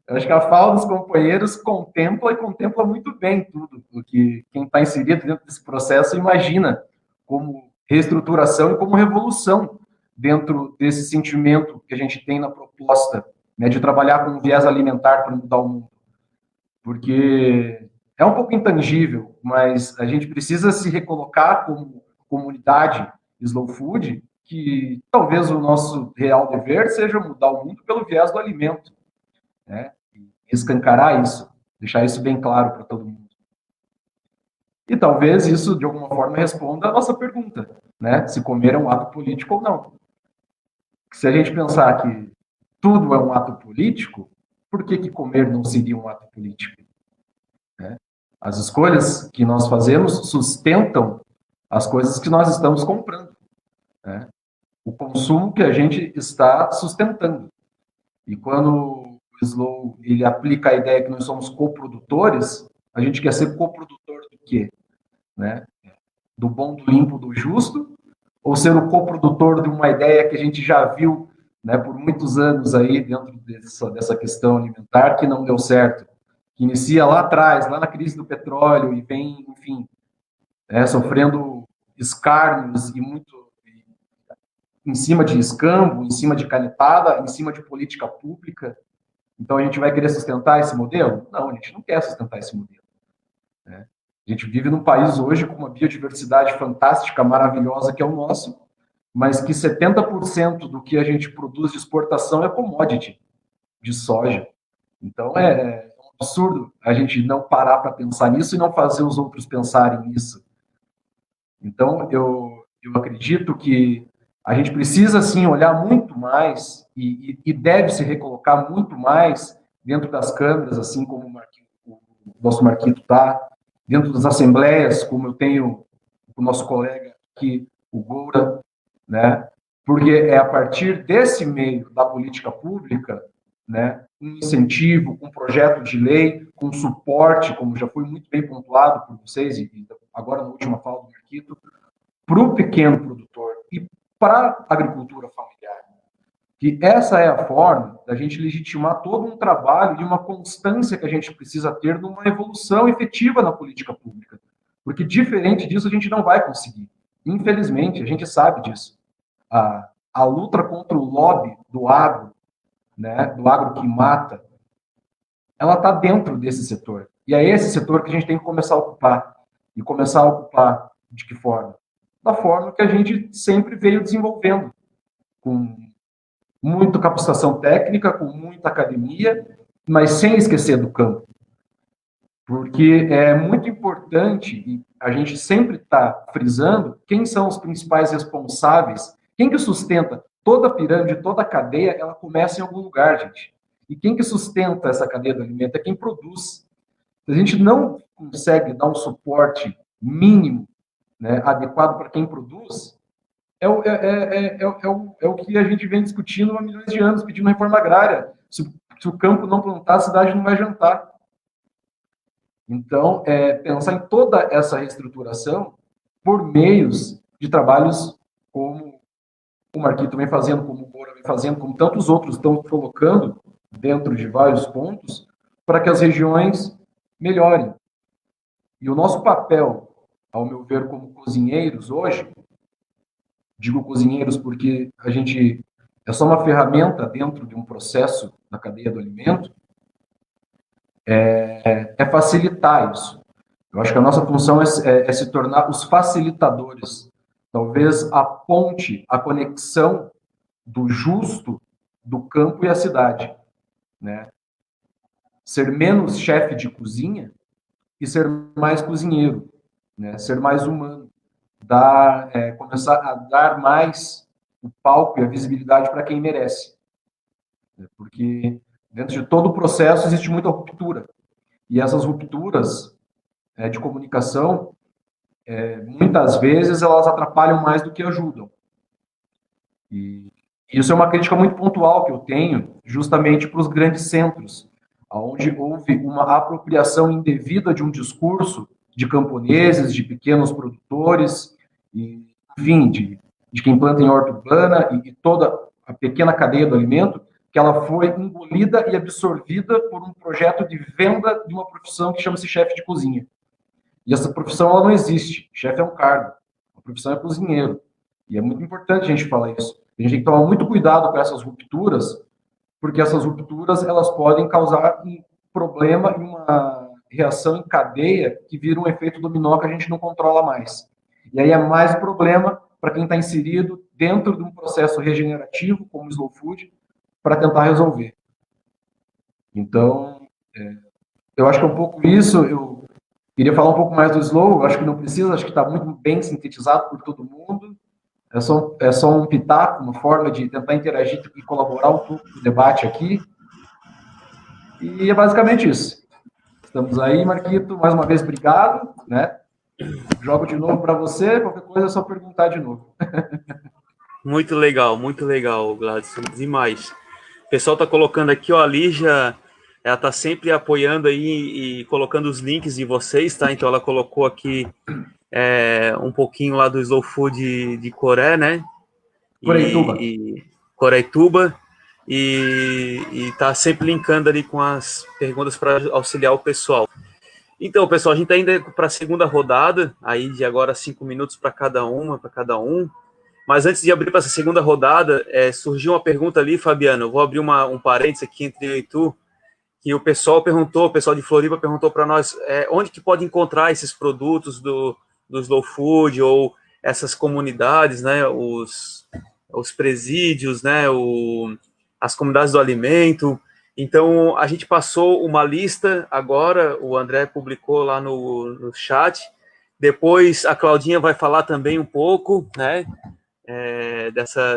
C: Eu acho que a fala dos companheiros contempla muito bem tudo o que quem está inserido dentro desse processo imagina como reestruturação e como revolução dentro desse sentimento que a gente tem na proposta, né, de trabalhar com um viés alimentar para mudar o mundo. Porque é um pouco intangível, mas a gente precisa se recolocar como comunidade Slow Food, que talvez o nosso real dever seja mudar o mundo pelo viés do alimento, né? Escancarar isso, deixar isso bem claro para todo mundo. E talvez isso, de alguma forma, responda a nossa pergunta, né? Se comer é um ato político ou não. Se a gente pensar que tudo é um ato político, por que comer não seria um ato político? Né? As escolhas que nós fazemos sustentam as coisas que nós estamos comprando, né? O consumo que a gente está sustentando. E quando o Slow ele aplica a ideia que nós somos coprodutores, a gente quer ser coprodutor do quê? Né? Do bom, do limpo, do justo, ou ser o coprodutor de uma ideia que a gente já viu, né, por muitos anos aí dentro dessa questão alimentar que não deu certo, que inicia lá atrás, lá na crise do petróleo e vem, enfim, sofrendo escárnios e muito em cima de escambo, em cima de canetada, em cima de política pública. Então, a gente vai querer sustentar esse modelo? Não, a gente não quer sustentar esse modelo. Né? A gente vive num país hoje com uma biodiversidade fantástica, maravilhosa, que é o nosso, mas que 70% do que a gente produz de exportação é commodity, de soja. Então, é um absurdo a gente não parar para pensar nisso e não fazer os outros pensarem nisso. Então, eu acredito que a gente precisa, sim, olhar muito mais e deve se recolocar muito mais dentro das câmeras, assim como o nosso Marquito está, dentro das assembleias, como eu tenho o nosso colega aqui, o Goura, né? Porque é a partir desse meio da política pública, né, um incentivo, um projeto de lei, com suporte, como já foi muito bem pontuado por vocês, e agora na última fala do Marquito, para o pequeno produtor e para a agricultura familiar. Que essa é a forma da gente legitimar todo um trabalho e uma constância que a gente precisa ter numa evolução efetiva na política pública. Porque diferente disso a gente não vai conseguir. Infelizmente, a gente sabe disso. A luta contra o lobby do agro, né, do agro que mata, ela está dentro desse setor. E é esse setor que a gente tem que começar a ocupar. E começar a ocupar de que forma? Da forma que a gente sempre veio desenvolvendo, com muita capacitação técnica, com muita academia, mas sem esquecer do campo. Porque é muito importante, e a gente sempre está frisando, quem são os principais responsáveis, quem que sustenta toda a pirâmide, toda a cadeia, ela começa em algum lugar, gente. E quem que sustenta essa cadeia do alimento é quem produz. Se a gente não consegue dar um suporte mínimo, né, adequado para quem produz, é o que a gente vem discutindo há milhões de anos, pedindo reforma agrária. Se o campo não plantar, a cidade não vai jantar. Então, pensar em toda essa reestruturação por meios de trabalhos como o Marquito vem fazendo, como o Bora vem fazendo, como tantos outros estão colocando dentro de vários pontos, para que as regiões melhorem. E o nosso papel, ao meu ver, como cozinheiros hoje, digo cozinheiros porque a gente é só uma ferramenta dentro de um processo da cadeia do alimento, é facilitar isso. Eu acho que a nossa função é se tornar os facilitadores. Talvez a ponte, a conexão do justo do campo e a cidade, né? Ser menos chefe de cozinha e ser mais cozinheiro, né? Ser mais humano, começar a dar mais o palco e a visibilidade para quem merece, porque dentro de todo o processo existe muita ruptura, e essas rupturas de comunicação muitas vezes elas atrapalham mais do que ajudam. E isso é uma crítica muito pontual que eu tenho justamente para os grandes centros, onde houve uma apropriação indevida de um discurso de camponeses, de pequenos produtores, e, enfim, de quem planta em horta urbana e toda a pequena cadeia do alimento, que ela foi engolida e absorvida por um projeto de venda de uma profissão que chama-se chefe de cozinha. E essa profissão ela não existe. Chefe é um cargo. A profissão é cozinheiro. E é muito importante a gente falar isso. A gente tem que tomar muito cuidado com essas rupturas, porque essas rupturas elas podem causar um problema e uma reação em cadeia que vira um efeito dominó que a gente não controla mais. E aí é mais problema para quem está inserido dentro de um processo regenerativo, como o Slow Food, para tentar resolver. Então, eu acho que é um pouco isso. Eu queria falar um pouco mais do Slow, acho que não precisa, acho que está muito bem sintetizado por todo mundo. É só um pitaco, uma forma de tentar interagir e colaborar um pouco no debate aqui. E é basicamente isso. Estamos aí, Marquito, mais uma vez, obrigado, né? Jogo de novo para você, qualquer coisa é só perguntar de novo.
A: Muito legal, Gladson, demais. O pessoal está colocando aqui, ó, a Lígia, ela está sempre apoiando aí e colocando os links de vocês, tá? Então ela colocou aqui um pouquinho lá do Slow Food de Coré, né? Coreituba. E tá sempre linkando ali com as perguntas para auxiliar o pessoal. Então, pessoal, a gente está indo para a segunda rodada, aí de agora 5 minutos para cada um. Mas antes de abrir para essa segunda rodada, surgiu uma pergunta ali, Fabiano, eu vou abrir um parênteses aqui entre eu e tu, que o pessoal de Floripa perguntou para nós, onde que pode encontrar esses produtos do Slow Food, ou essas comunidades, né, os presídios, né, as comunidades do alimento. Então, a gente passou uma lista agora, o André publicou lá no chat, Depois a Claudinha vai falar também um pouco, né,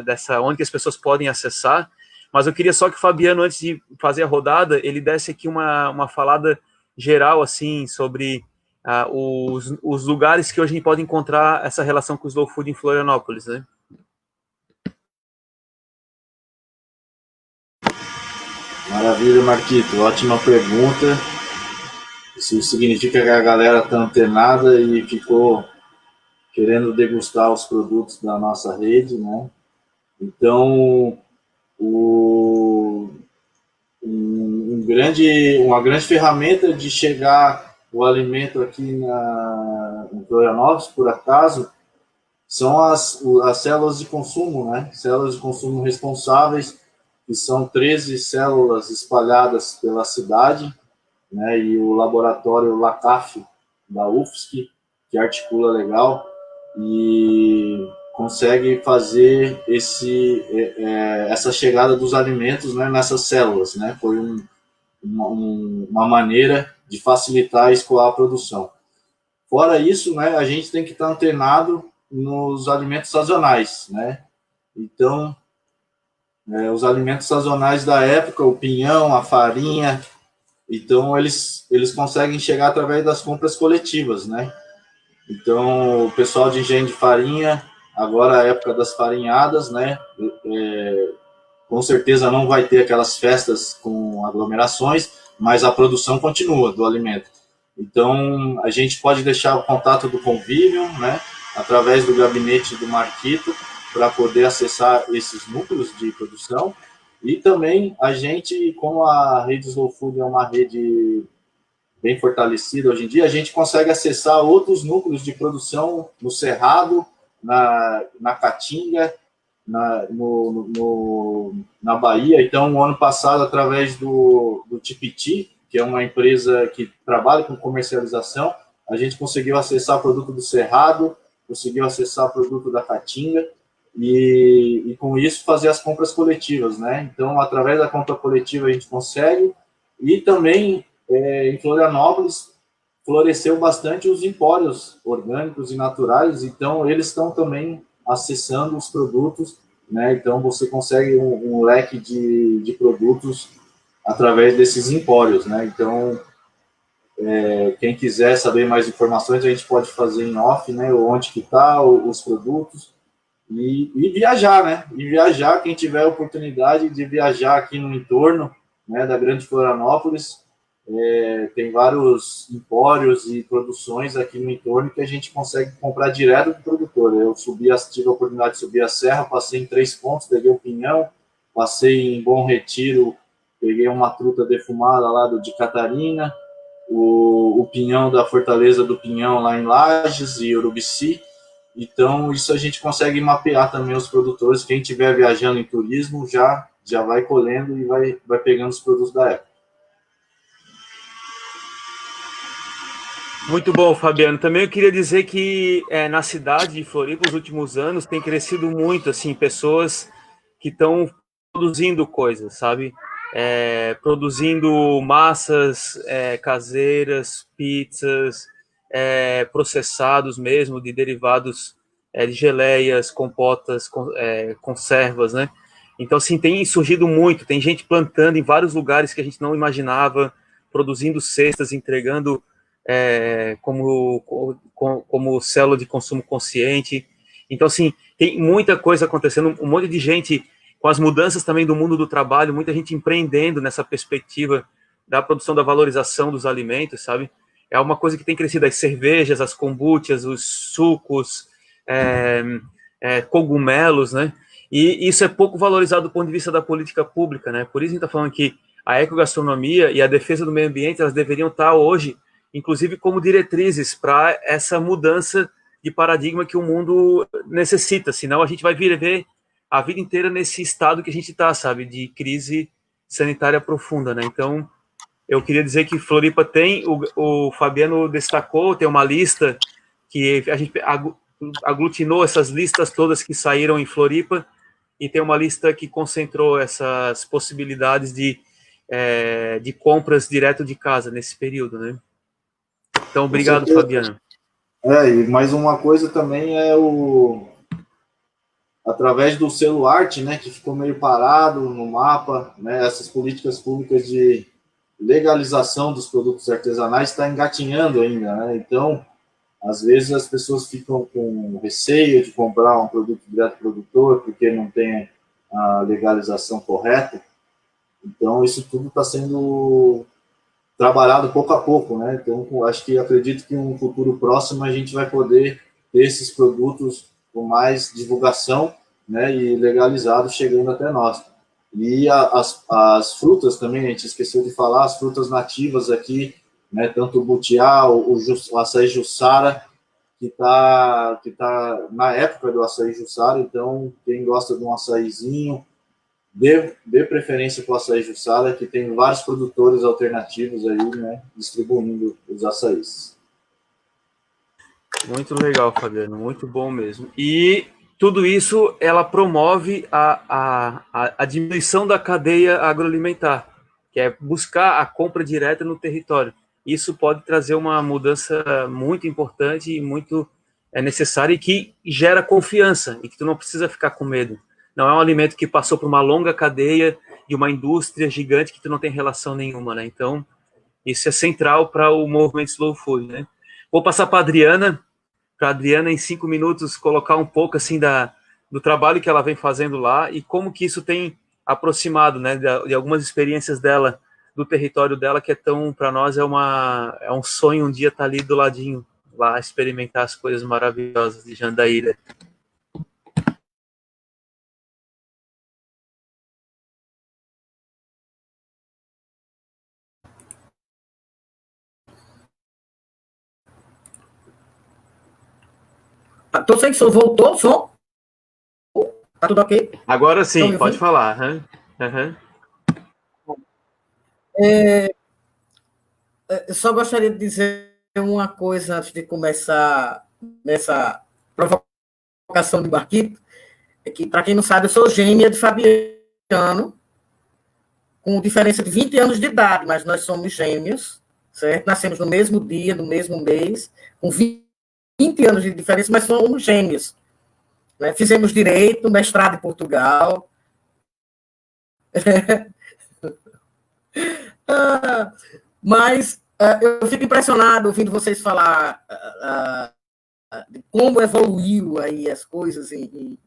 A: dessa onde que as pessoas podem acessar. Mas eu queria só que o Fabiano, antes de fazer a rodada, ele desse aqui uma falada geral, assim, sobre os lugares que hoje a gente pode encontrar essa relação com o Slow Food em Florianópolis, né?
E: Maravilha, Marquito. Ótima pergunta. Isso significa que a galera está antenada e ficou querendo degustar os produtos da nossa rede, né? Então, uma grande ferramenta de chegar o alimento aqui em Florianópolis, por acaso, são as células de consumo, né? Células de consumo responsáveis, que são 13 células espalhadas pela cidade, né? E o laboratório LACAF da UFSC, que articula legal e consegue fazer essa chegada dos alimentos, né, nessas células, né? Foi uma maneira de facilitar e escoar a produção. Fora isso, né, a gente tem que estar antenado nos alimentos sazonais, né? Então, os alimentos sazonais da época, o pinhão, a farinha, então eles conseguem chegar através das compras coletivas, né? Então, o pessoal de engenho de farinha, agora a época das farinhadas, né? Com certeza não vai ter aquelas festas com aglomerações, mas a produção continua do alimento. Então, a gente pode deixar o contato do Convívio, né? Através do gabinete do Marquito, para poder acessar esses núcleos de produção. E também a gente, como a rede Slow Food é uma rede bem fortalecida hoje em dia, a gente consegue acessar outros núcleos de produção no Cerrado, na Caatinga, na Bahia. Então, no ano passado, através do Tipiti, que é uma empresa que trabalha com comercialização, a gente conseguiu acessar produto do Cerrado, conseguiu acessar produto da Caatinga, e com isso fazer as compras coletivas, né? Então, através da compra coletiva a gente consegue, e também em Florianópolis floresceu bastante os empórios orgânicos e naturais, então eles estão também acessando os produtos, né? Então você consegue um leque de produtos através desses empórios, né? Então, quem quiser saber mais informações, a gente pode fazer em off, né? Onde que tá os produtos, e viajar, né? E viajar, quem tiver a oportunidade de viajar aqui no entorno, né, da Grande Florianópolis, tem vários empórios e produções aqui no entorno que a gente consegue comprar direto do produtor. Eu tive a oportunidade de subir a serra, passei em 3 pontos, peguei o pinhão, passei em Bom Retiro, peguei uma truta defumada lá de Catarina, o pinhão da Fortaleza do Pinhão lá em Lages e Urubici. Então, isso a gente consegue mapear também os produtores. Quem estiver viajando em turismo já vai colhendo e vai pegando os produtos da época.
A: Muito bom, Fabiano. Também eu queria dizer que na cidade de Floripa, nos últimos anos, tem crescido muito, assim, pessoas que estão produzindo coisas, sabe? Produzindo massas caseiras, pizzas, processados mesmo, de derivados de geleias, compotas, conservas, né? Então, assim, tem surgido muito, tem gente plantando em vários lugares que a gente não imaginava, produzindo cestas, entregando como célula de consumo consciente. Então, assim, tem muita coisa acontecendo, um monte de gente com as mudanças também do mundo do trabalho, muita gente empreendendo nessa perspectiva da produção, da valorização dos alimentos, sabe? É uma coisa que tem crescido, as cervejas, as kombuchas, os sucos, cogumelos, né? E isso é pouco valorizado do ponto de vista da política pública, né? Por isso a gente está falando que a ecogastronomia e a defesa do meio ambiente, elas deveriam estar hoje, inclusive como diretrizes para essa mudança de paradigma que o mundo necessita, senão a gente vai viver a vida inteira nesse estado que a gente está, sabe, de crise sanitária profunda, né? Então, eu queria dizer que Floripa tem, o Fabiano destacou, tem uma lista que a gente aglutinou essas listas todas que saíram em Floripa, e tem uma lista que concentrou essas possibilidades de compras direto de casa nesse período, né? Então, obrigado, Fabiano.
E: E mais uma coisa também é através do selo arte, né, que ficou meio parado no mapa, né, essas políticas públicas de legalização dos produtos artesanais está engatinhando ainda, né, então, às vezes as pessoas ficam com receio de comprar um produto direto do produtor, porque não tem a legalização correta, então isso tudo está sendo trabalhado pouco a pouco, né, então acredito que em um futuro próximo a gente vai poder ter esses produtos com mais divulgação, né, e legalizados chegando até nós. E as frutas também, a gente esqueceu de falar, as frutas nativas aqui, né, tanto o butiá, o açaí Jussara, que tá na época do açaí Jussara, então quem gosta de um açaizinho, dê preferência para o açaí Jussara, que tem vários produtores alternativos aí, né, distribuindo os açaís.
A: Muito legal, Fabiano, muito bom mesmo. E tudo isso, ela promove a diminuição da cadeia agroalimentar, que é buscar a compra direta no território. Isso pode trazer uma mudança muito importante e muito necessária e que gera confiança e que tu não precisa ficar com medo. Não é um alimento que passou por uma longa cadeia de uma indústria gigante que tu não tem relação nenhuma, né? Então, isso é central para o movimento Slow Food, né? Vou passar para a Adriana, em 5 minutos, colocar um pouco assim do trabalho que ela vem fazendo lá e como que isso tem aproximado, né, de algumas experiências dela, do território dela, que é tão, para nós, é um sonho um dia estar ali do ladinho, lá experimentar as coisas maravilhosas de Jandaíra.
B: Tô sem som, voltou o som? Tá tudo ok?
A: Agora sim, pode falar. Uhum.
B: Eu só gostaria de dizer uma coisa antes de começar nessa provocação de Marquito, é que, para quem não sabe, eu sou gêmea de Fabiano, com diferença de 20 anos de idade, mas nós somos gêmeos, certo? Nascemos no mesmo dia, no mesmo mês, com 20 anos de diferença, mas somos gêmeos. Né? Fizemos direito, mestrado em Portugal. Mas eu fico impressionado ouvindo vocês falar de como evoluiu aí as coisas em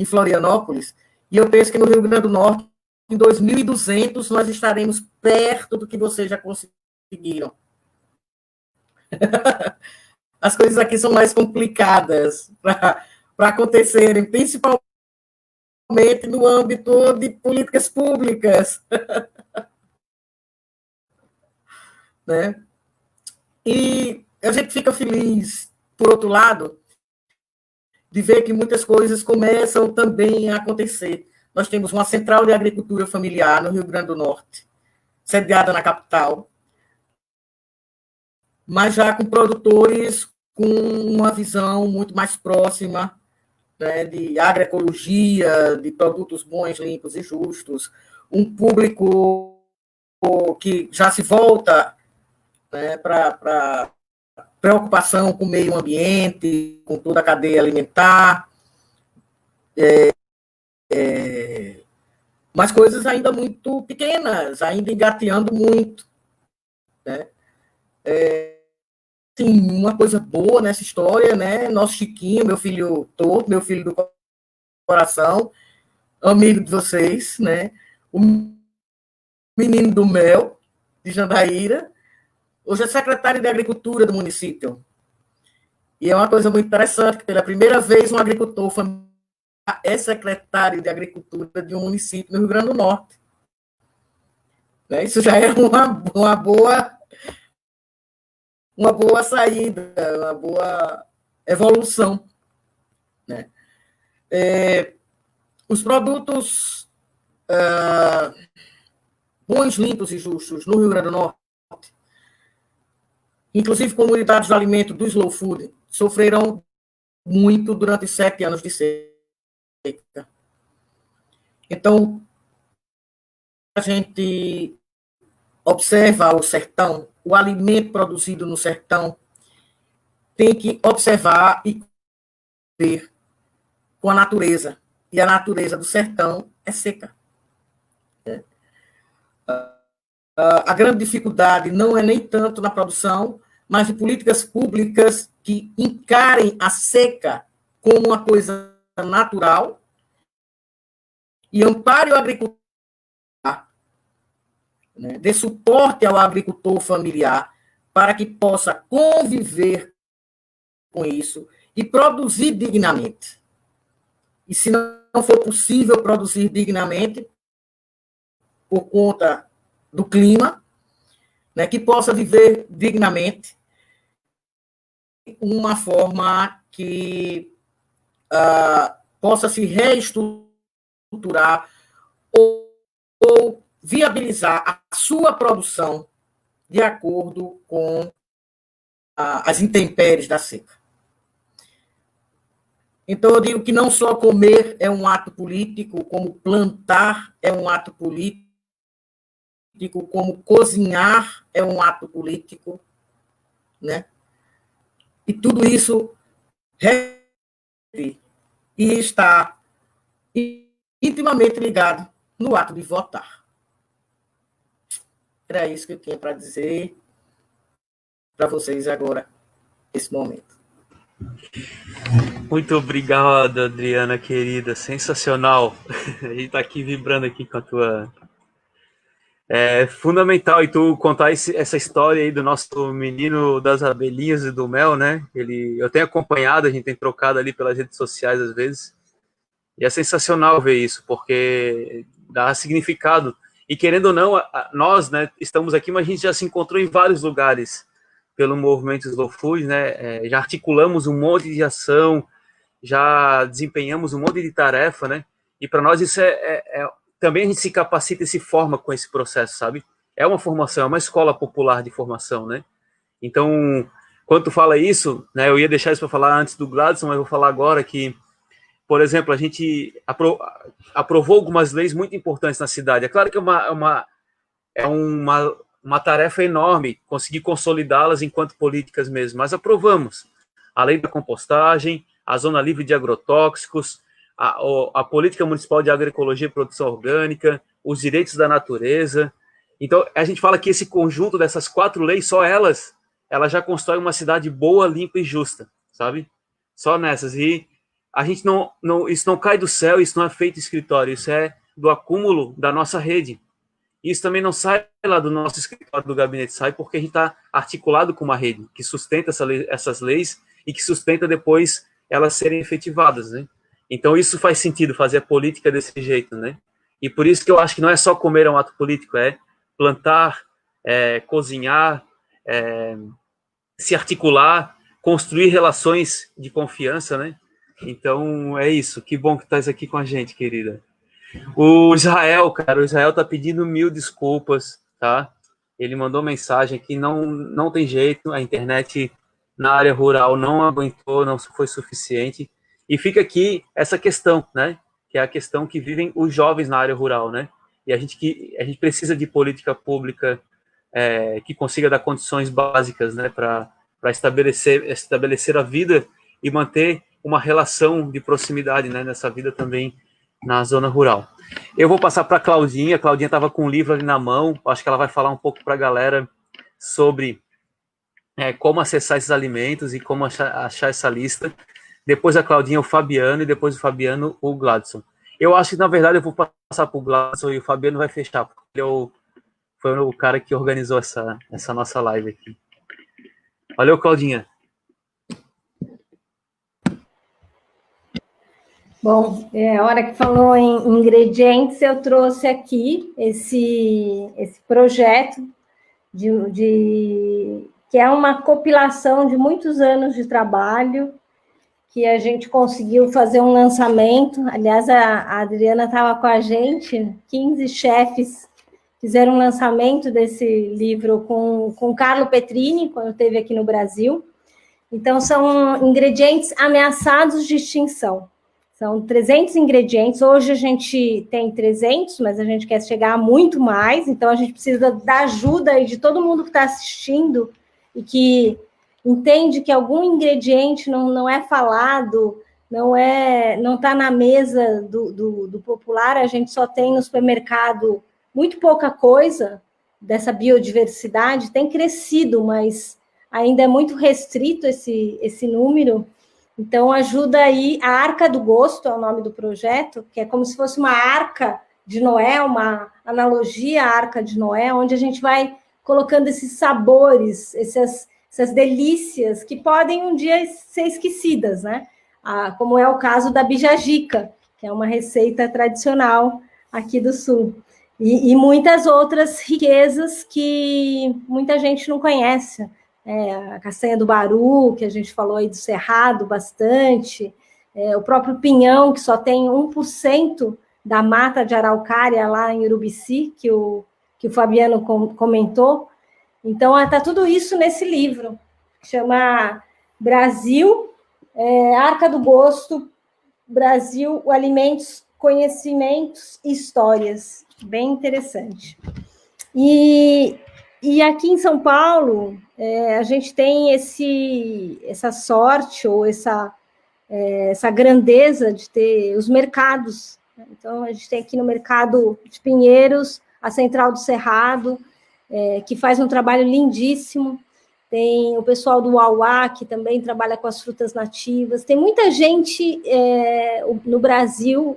B: Florianópolis, e eu penso que no Rio Grande do Norte, em 2200, nós estaremos perto do que vocês já conseguiram. As coisas aqui são mais complicadas para acontecerem, principalmente no âmbito de políticas públicas. Né? E a gente fica feliz, por outro lado, de ver que muitas coisas começam também a acontecer. Nós temos uma central de agricultura familiar no Rio Grande do Norte, sediada na capital, mas já com produtores com uma visão muito mais próxima, né, de agroecologia, de produtos bons, limpos e justos, um público que já se volta, né, para preocupação com o meio ambiente, com toda a cadeia alimentar, mas coisas ainda muito pequenas, ainda engateando muito. Né? Sim, uma coisa boa nessa história, né? Nosso Chiquinho, meu filho torto, meu filho do coração, amigo de vocês, né? O menino do mel, de Jandaíra, hoje é secretário de Agricultura do município. E é uma coisa muito interessante, que pela primeira vez um agricultor familiar é secretário de Agricultura de um município no Rio Grande do Norte. Né? Isso já é uma boa saída, uma boa evolução. Né? Os produtos bons, limpos e justos no Rio Grande do Norte, inclusive comunidades de alimento do Slow Food, sofreram muito durante 7 anos de seca. Então, a gente observa o sertão, o alimento produzido no sertão, tem que observar e ver com a natureza. E a natureza do sertão é seca. A grande dificuldade não é nem tanto na produção, mas de políticas públicas que encarem a seca como uma coisa natural e ampare o agricultor, né, dê suporte ao agricultor familiar para que possa conviver com isso e produzir dignamente. E se não for possível produzir dignamente, por conta do clima, né, que possa viver dignamente, uma forma que possa se reestruturar ou viabilizar a sua produção de acordo com as intempéries da seca. Então, eu digo que não só comer é um ato político, como plantar é um ato político, como cozinhar é um ato político, né? E tudo isso e está intimamente ligado no ato de votar. Era isso que eu tinha para dizer para vocês agora, nesse momento.
A: Muito obrigado, Adriana, querida. Sensacional. A gente está aqui vibrando aqui com a tua... É fundamental, e tu contar essa história aí do nosso menino das abelhinhas e do mel, né? Eu tenho acompanhado, a gente tem trocado ali pelas redes sociais às vezes, e é sensacional ver isso, porque dá significado. E querendo ou não, nós, né, estamos aqui, mas a gente já se encontrou em vários lugares pelo movimento Slow Food, né? Já articulamos um monte de ação, já desempenhamos um monte de tarefa, né? E para nós isso também a gente se capacita e se forma com esse processo, sabe? É uma formação, é uma escola popular de formação, né? Então, quando tu fala isso, né, eu ia deixar isso para falar antes do Gladson, mas eu vou falar agora que, por exemplo, a gente aprovou algumas leis muito importantes na cidade. É claro que é uma tarefa enorme conseguir consolidá-las enquanto políticas mesmo, mas aprovamos. A lei da compostagem, a zona livre de agrotóxicos, a política municipal de agroecologia e produção orgânica, os direitos da natureza. Então, a gente fala que esse conjunto dessas 4 leis, só elas já constrói uma cidade boa, limpa e justa, sabe? Só nessas. E a gente isso não cai do céu, isso não é feito escritório, isso é do acúmulo da nossa rede. Isso também não sai lá do nosso escritório do gabinete, sai porque a gente está articulado com uma rede que sustenta essas leis e que sustenta depois elas serem efetivadas, né? Então, isso faz sentido, fazer a política desse jeito, né? E por isso que eu acho que não é só comer um ato político, é plantar, cozinhar, se articular, construir relações de confiança, né? Então, é isso. Que bom que estás aqui com a gente, querida. O Israel tá pedindo 1000 desculpas, tá? Ele mandou mensagem que não tem jeito, a internet na área rural não aguentou, não foi suficiente. E fica aqui essa questão, né? Que é a questão que vivem os jovens na área rural, né? E a gente precisa de política pública que consiga dar condições básicas, né? Para estabelecer a vida e manter uma relação de proximidade, né? Nessa vida também na zona rural. Eu vou passar para a Claudinha estava com o livro ali na mão, acho que ela vai falar um pouco para a galera sobre como acessar esses alimentos e como achar essa lista. Depois a Claudinha, o Fabiano, e depois o Fabiano, o Gladson. Eu acho que, na verdade, eu vou passar para o Gladson e o Fabiano vai fechar, porque ele foi o cara que organizou essa nossa live aqui. Valeu, Claudinha.
D: Bom, a hora que falou em ingredientes, eu trouxe aqui esse projeto que é uma compilação de muitos anos de trabalho, que a gente conseguiu fazer um lançamento. Aliás, a Adriana estava com a gente, 15 chefes fizeram um lançamento desse livro com Carlo Petrini, quando esteve aqui no Brasil. Então, são ingredientes ameaçados de extinção. São 300 ingredientes. Hoje a gente tem 300, mas a gente quer chegar a muito mais. Então, a gente precisa da ajuda de todo mundo que está assistindo e que entende que algum ingrediente não é falado, não está na mesa do popular, a gente só tem no supermercado muito pouca coisa dessa biodiversidade, tem crescido, mas ainda é muito restrito esse número. Então, ajuda aí, a Arca do Gosto é o nome do projeto, que é como se fosse uma arca de Noé, uma analogia à Arca de Noé, onde a gente vai colocando esses sabores, essas delícias que podem um dia ser esquecidas, né? Como é o caso da bijagica, que é uma receita tradicional aqui do Sul. E muitas outras riquezas que muita gente não conhece. A castanha do Baru, que a gente falou aí do Cerrado bastante, o próprio pinhão, que só tem 1% da mata de araucária lá em Urubici, que o Fabiano comentou. Então, está tudo isso nesse livro, que chama Brasil, Arca do Gosto, Brasil, Alimentos, Conhecimentos e Histórias. Bem interessante. E aqui em São Paulo, a gente tem essa sorte ou essa grandeza de ter os mercados. Então, a gente tem aqui no Mercado de Pinheiros, a Central do Cerrado, que faz um trabalho lindíssimo. Tem o pessoal do Uauá, que também trabalha com as frutas nativas. Tem muita gente no Brasil,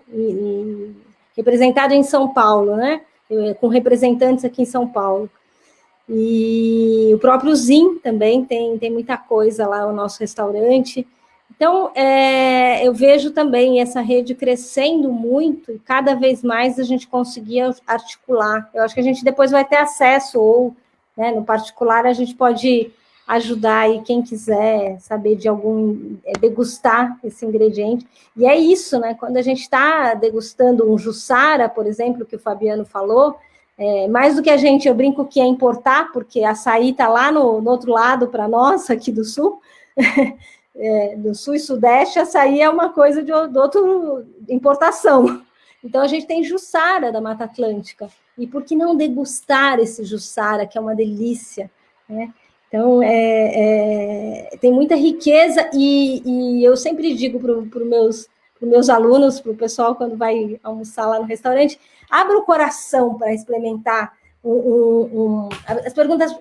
D: representado em São Paulo, né? Com representantes aqui em São Paulo. E o próprio Zin também tem muita coisa lá, o nosso restaurante. Então, eu vejo também essa rede crescendo muito e cada vez mais a gente conseguia articular. Eu acho que a gente depois vai ter acesso, ou, né, no particular, a gente pode ajudar aí quem quiser saber de algum, degustar esse ingrediente. E é isso, né? Quando a gente está degustando um jussara, por exemplo, que o Fabiano falou, mais do que eu brinco que é importar, porque açaí está lá no outro lado para nós, aqui do Sul, do Sul e Sudeste, açaí é uma coisa de outra importação. Então, a gente tem jussara da Mata Atlântica. E por que não degustar esse jussara, que é uma delícia, né? Então, tem muita riqueza e eu sempre digo para os meus alunos, para o pessoal, quando vai almoçar lá no restaurante, abra o coração para experimentar.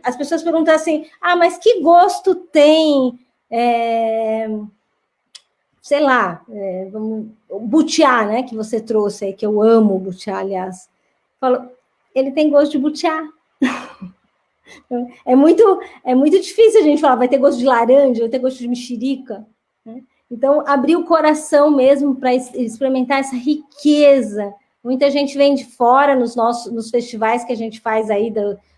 D: As pessoas perguntam assim, mas que gosto tem, sei lá, o butiá, né, que você trouxe aí, que eu amo o butiá, aliás. Falo, ele tem gosto de butiá. É muito difícil a gente falar, vai ter gosto de laranja, vai ter gosto de mexerica, né? Então, abrir o coração mesmo para experimentar essa riqueza. Muita gente vem de fora nos festivais que a gente faz aí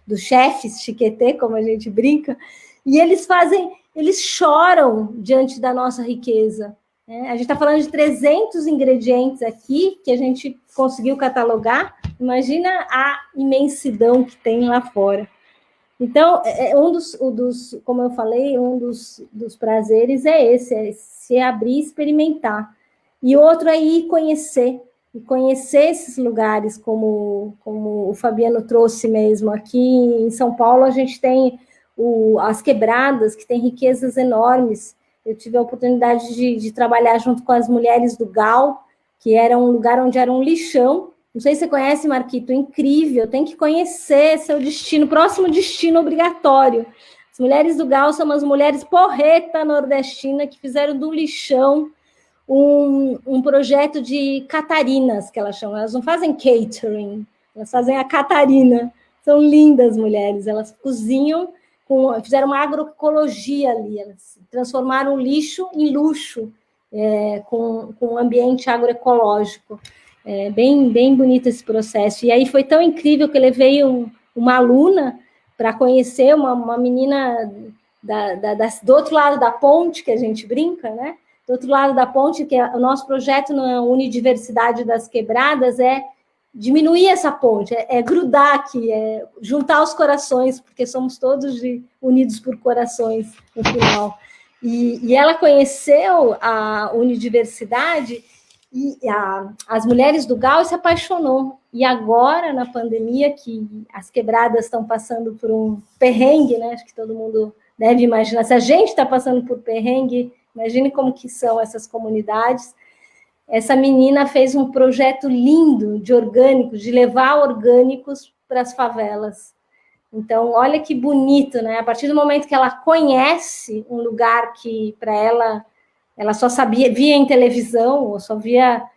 D: dos chefes chiquetê, como a gente brinca, e eles choram diante da nossa riqueza, né? A gente está falando de 300 ingredientes aqui que a gente conseguiu catalogar. Imagina a imensidão que tem lá fora. Então, como eu falei, um dos prazeres é esse, se abrir e experimentar. E outro é ir conhecer esses lugares, como o Fabiano trouxe mesmo. Aqui em São Paulo, a gente tem as quebradas, que tem riquezas enormes. Eu tive a oportunidade de trabalhar junto com as mulheres do Gal, que era um lugar onde era um lixão. Não sei se você conhece, Marquito, incrível, tem que conhecer seu destino, próximo destino obrigatório. As mulheres do Gal são umas mulheres porreta nordestina que fizeram do lixão um projeto de catarinas, que elas chamam. Elas não fazem catering, elas fazem a catarina. São lindas mulheres, elas cozinham, fizeram uma agroecologia ali, elas transformaram o lixo em luxo, com um ambiente agroecológico. Bem bonito esse processo. E aí foi tão incrível que eu levei uma aluna para conhecer uma menina do outro lado da ponte, que a gente brinca, né? Do outro lado da ponte, que o nosso projeto na Unidiversidade das Quebradas é diminuir essa ponte, grudar aqui, juntar os corações, porque somos todos unidos por corações no final. E ela conheceu a Unidiversidade e as mulheres do Gal se apaixonou. E agora, na pandemia, que as quebradas estão passando por um perrengue, né? Acho que todo mundo deve imaginar. Se a gente está passando por perrengue, imagine como que são essas comunidades. Essa menina fez um projeto lindo de orgânicos, de levar orgânicos para as favelas. Então, olha que bonito, né? A partir do momento que ela conhece um lugar que, para ela só via em televisão, ou sabia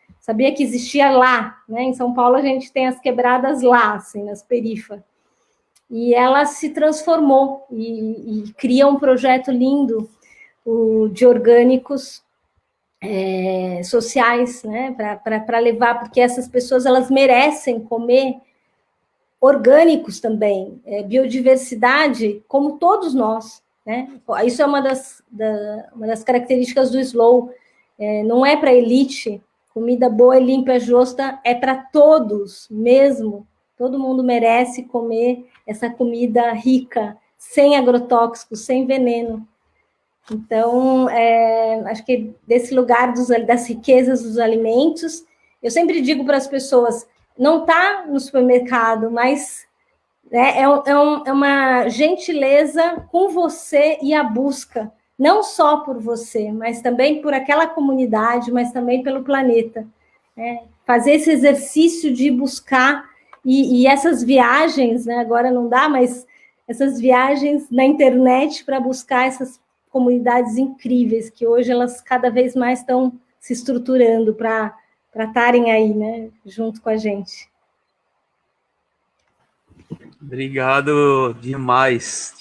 D: que existia lá, né? Em São Paulo, a gente tem as quebradas lá, assim, nas perifas. E ela se transformou e cria um projeto lindo de orgânicos sociais, né? Para levar, porque essas pessoas elas merecem comer orgânicos também, biodiversidade, como todos nós, né? Isso é uma das características do Slow. Não é para elite, comida boa, limpa, justa, é para todos mesmo. Todo mundo merece comer essa comida rica, sem agrotóxicos, sem veneno. Então, acho que desse lugar das riquezas dos alimentos, eu sempre digo para as pessoas, não está no supermercado, mas é uma gentileza com você e a busca, não só por você, mas também por aquela comunidade, mas também pelo planeta. Fazer esse exercício de buscar, e essas viagens, né, agora não dá, mas essas viagens na internet para buscar essas comunidades incríveis, que hoje elas cada vez mais estão se estruturando para estarem aí, né, junto com a gente.
A: Obrigado demais,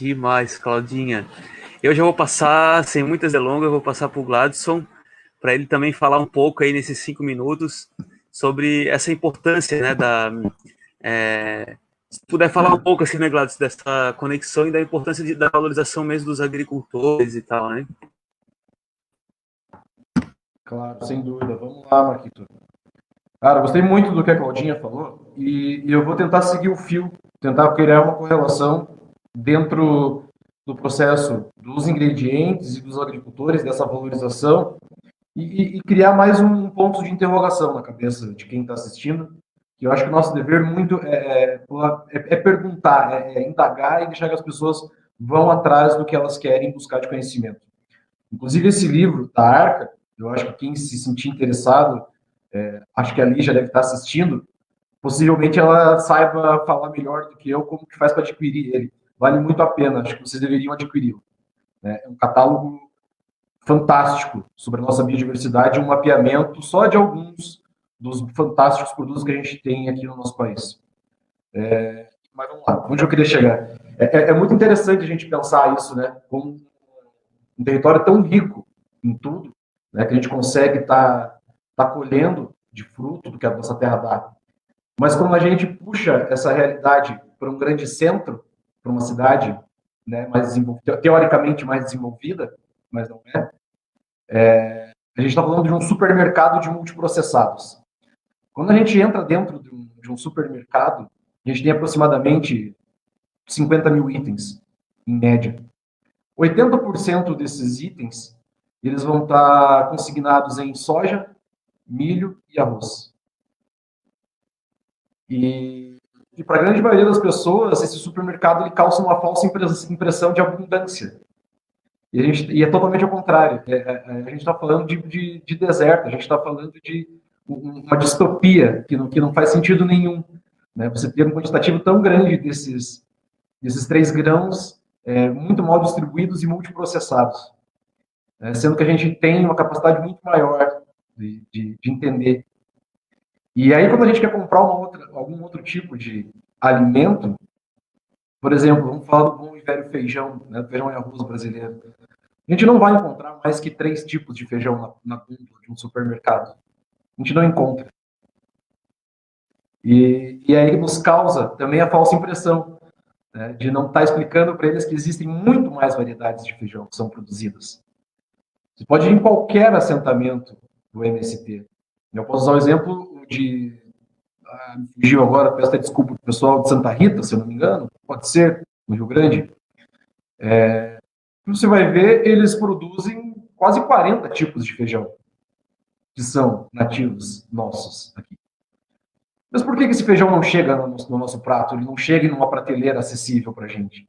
A: Claudinha. Eu já vou passar, sem muitas delongas, eu vou passar para o Gladson, para ele também falar um pouco aí nesses 5 minutos sobre essa importância, né, se puder falar um pouco, assim, né, Gladson, dessa conexão e da importância da valorização mesmo dos agricultores e tal, né?
C: Claro, sem dúvida. Vamos lá, Marquito. Cara, gostei muito do que a Claudinha falou e eu vou tentar seguir o fio, tentar criar uma correlação dentro do processo dos ingredientes e dos agricultores, dessa valorização, e criar mais um ponto de interrogação na cabeça de quem está assistindo, que eu acho que o nosso dever muito é perguntar, indagar e deixar que as pessoas vão atrás do que elas querem buscar de conhecimento. Inclusive, esse livro da Arca, eu acho que quem se sentir interessado, acho que a Lígia deve estar assistindo, possivelmente ela saiba falar melhor do que eu como que faz para adquirir ele. Vale muito a pena, acho que vocês deveriam adquiri-lo. É um catálogo fantástico sobre a nossa biodiversidade, um mapeamento só de alguns dos fantásticos produtos que a gente tem aqui no nosso país. Mas vamos lá, onde eu queria chegar? É muito interessante a gente pensar isso, né? Com um território tão rico em tudo, né, que a gente consegue tá colhendo de fruto do que a nossa terra dá. Mas quando a gente puxa essa realidade para um grande centro, para uma cidade, né, mais teoricamente mais desenvolvida, mas não a gente está falando de um supermercado de multiprocessados. Quando a gente entra dentro de um supermercado, a gente tem aproximadamente 50 mil itens, em média. 80% desses itens, eles vão estar consignados em soja, milho e arroz. E para a grande maioria das pessoas, esse supermercado ele causa uma falsa impressão de abundância. E é totalmente ao contrário. A gente está falando de deserto, a gente está falando de uma distopia que não faz sentido nenhum. Né? Você ter um quantitativo tão grande desses 3 grãos muito mal distribuídos e multiprocessados. Sendo que a gente tem uma capacidade muito maior de entender. E aí, quando a gente quer comprar algum outro tipo de alimento, por exemplo, vamos falar do bom e velho feijão, né, do feijão e arroz brasileiro. A gente não vai encontrar mais que 3 tipos de feijão na gôndola de um supermercado. A gente não encontra. E aí nos causa também a falsa impressão, né, de não estar explicando para eles que existem muito mais variedades de feijão que são produzidas. Você pode ir em qualquer assentamento do MST. Eu posso usar o exemplo de... me fugiu agora, peço até desculpa para o pessoal de Santa Rita, se eu não me engano. Pode ser, no Rio Grande. Você vai ver, eles produzem quase 40 tipos de feijão, que são nativos nossos aqui. Mas por que esse feijão não chega no nosso prato? Ele não chega em uma prateleira acessível para a gente?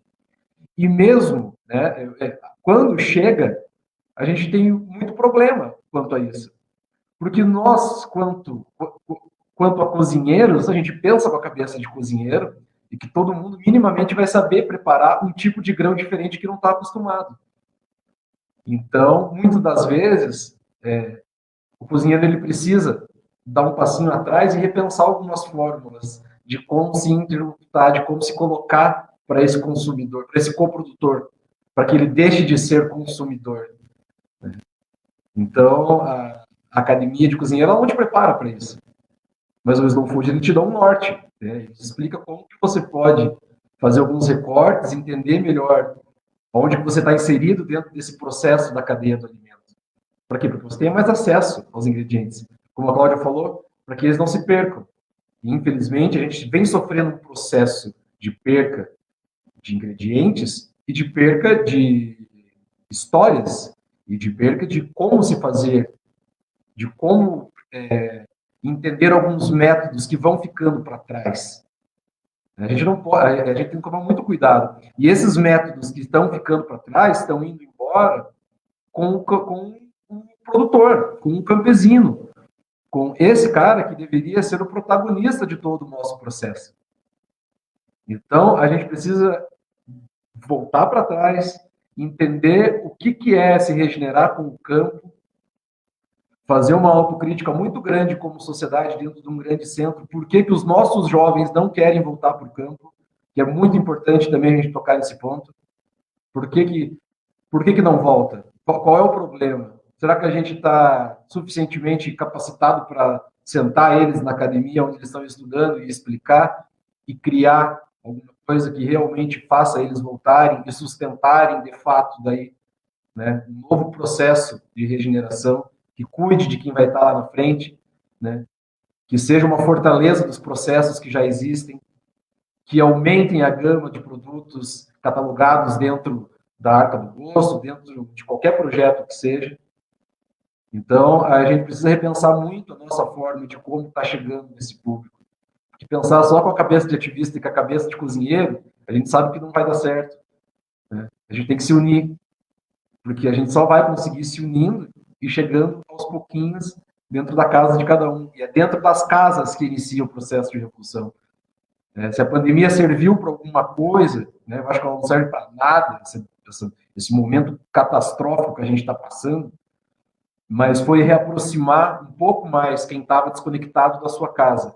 C: E mesmo, né, quando chega, a gente tem muito problema quanto a isso. Porque nós, quanto a cozinheiros, a gente pensa com a cabeça de cozinheiro e que todo mundo minimamente vai saber preparar um tipo de grão diferente que não está acostumado. Então, muitas das vezes, o cozinheiro ele precisa dar um passinho atrás e repensar algumas fórmulas de como se interlocutar, de como se colocar para esse consumidor, para esse coprodutor, para que ele deixe de ser consumidor. Então, a academia de cozinheiro ela não te prepara para isso. Mas o Slow Food ele te dá um norte. Né? Ele te explica como que você pode fazer alguns recortes, entender melhor onde você está inserido dentro desse processo da cadeia do alimento. Para quê? Porque você tenha mais acesso aos ingredientes. Como a Cláudia falou, para que eles não se percam. E, infelizmente, a gente vem sofrendo um processo de perca de ingredientes e de perca de histórias e de perca de como se fazer, de como entender alguns métodos que vão ficando para trás. A gente não pode, a gente tem que tomar muito cuidado. E esses métodos que estão ficando para trás estão indo embora com um produtor, com um campesino, com esse cara que deveria ser o protagonista de todo o nosso processo. Então, a gente precisa voltar para trás, entender o que é se regenerar com o campo, fazer uma autocrítica muito grande como sociedade dentro de um grande centro, por que os nossos jovens não querem voltar para o campo, que é muito importante também a gente tocar nesse ponto. Por que não volta? Qual é o problema? Será que a gente está suficientemente capacitado para sentar eles na academia onde eles estão estudando e explicar e criar alguma coisa que realmente faça eles voltarem e sustentarem, de fato, daí, né, um novo processo de regeneração que cuide de quem vai estar lá na frente, né, que seja uma fortaleza dos processos que já existem, que aumentem a gama de produtos catalogados dentro da Arca do Gosto, dentro de qualquer projeto que seja. Então, a gente precisa repensar muito a nossa forma de como está chegando nesse público. Porque pensar só com a cabeça de ativista e com a cabeça de cozinheiro, a gente sabe que não vai dar certo. Né? A gente tem que se unir, porque a gente só vai conseguir se unindo e chegando aos pouquinhos dentro da casa de cada um. E é dentro das casas que inicia o processo de revolução. Se a pandemia serviu para alguma coisa, né, eu acho que ela não serve para nada, esse momento catastrófico que a gente está passando, mas foi reaproximar um pouco mais quem estava desconectado da sua casa.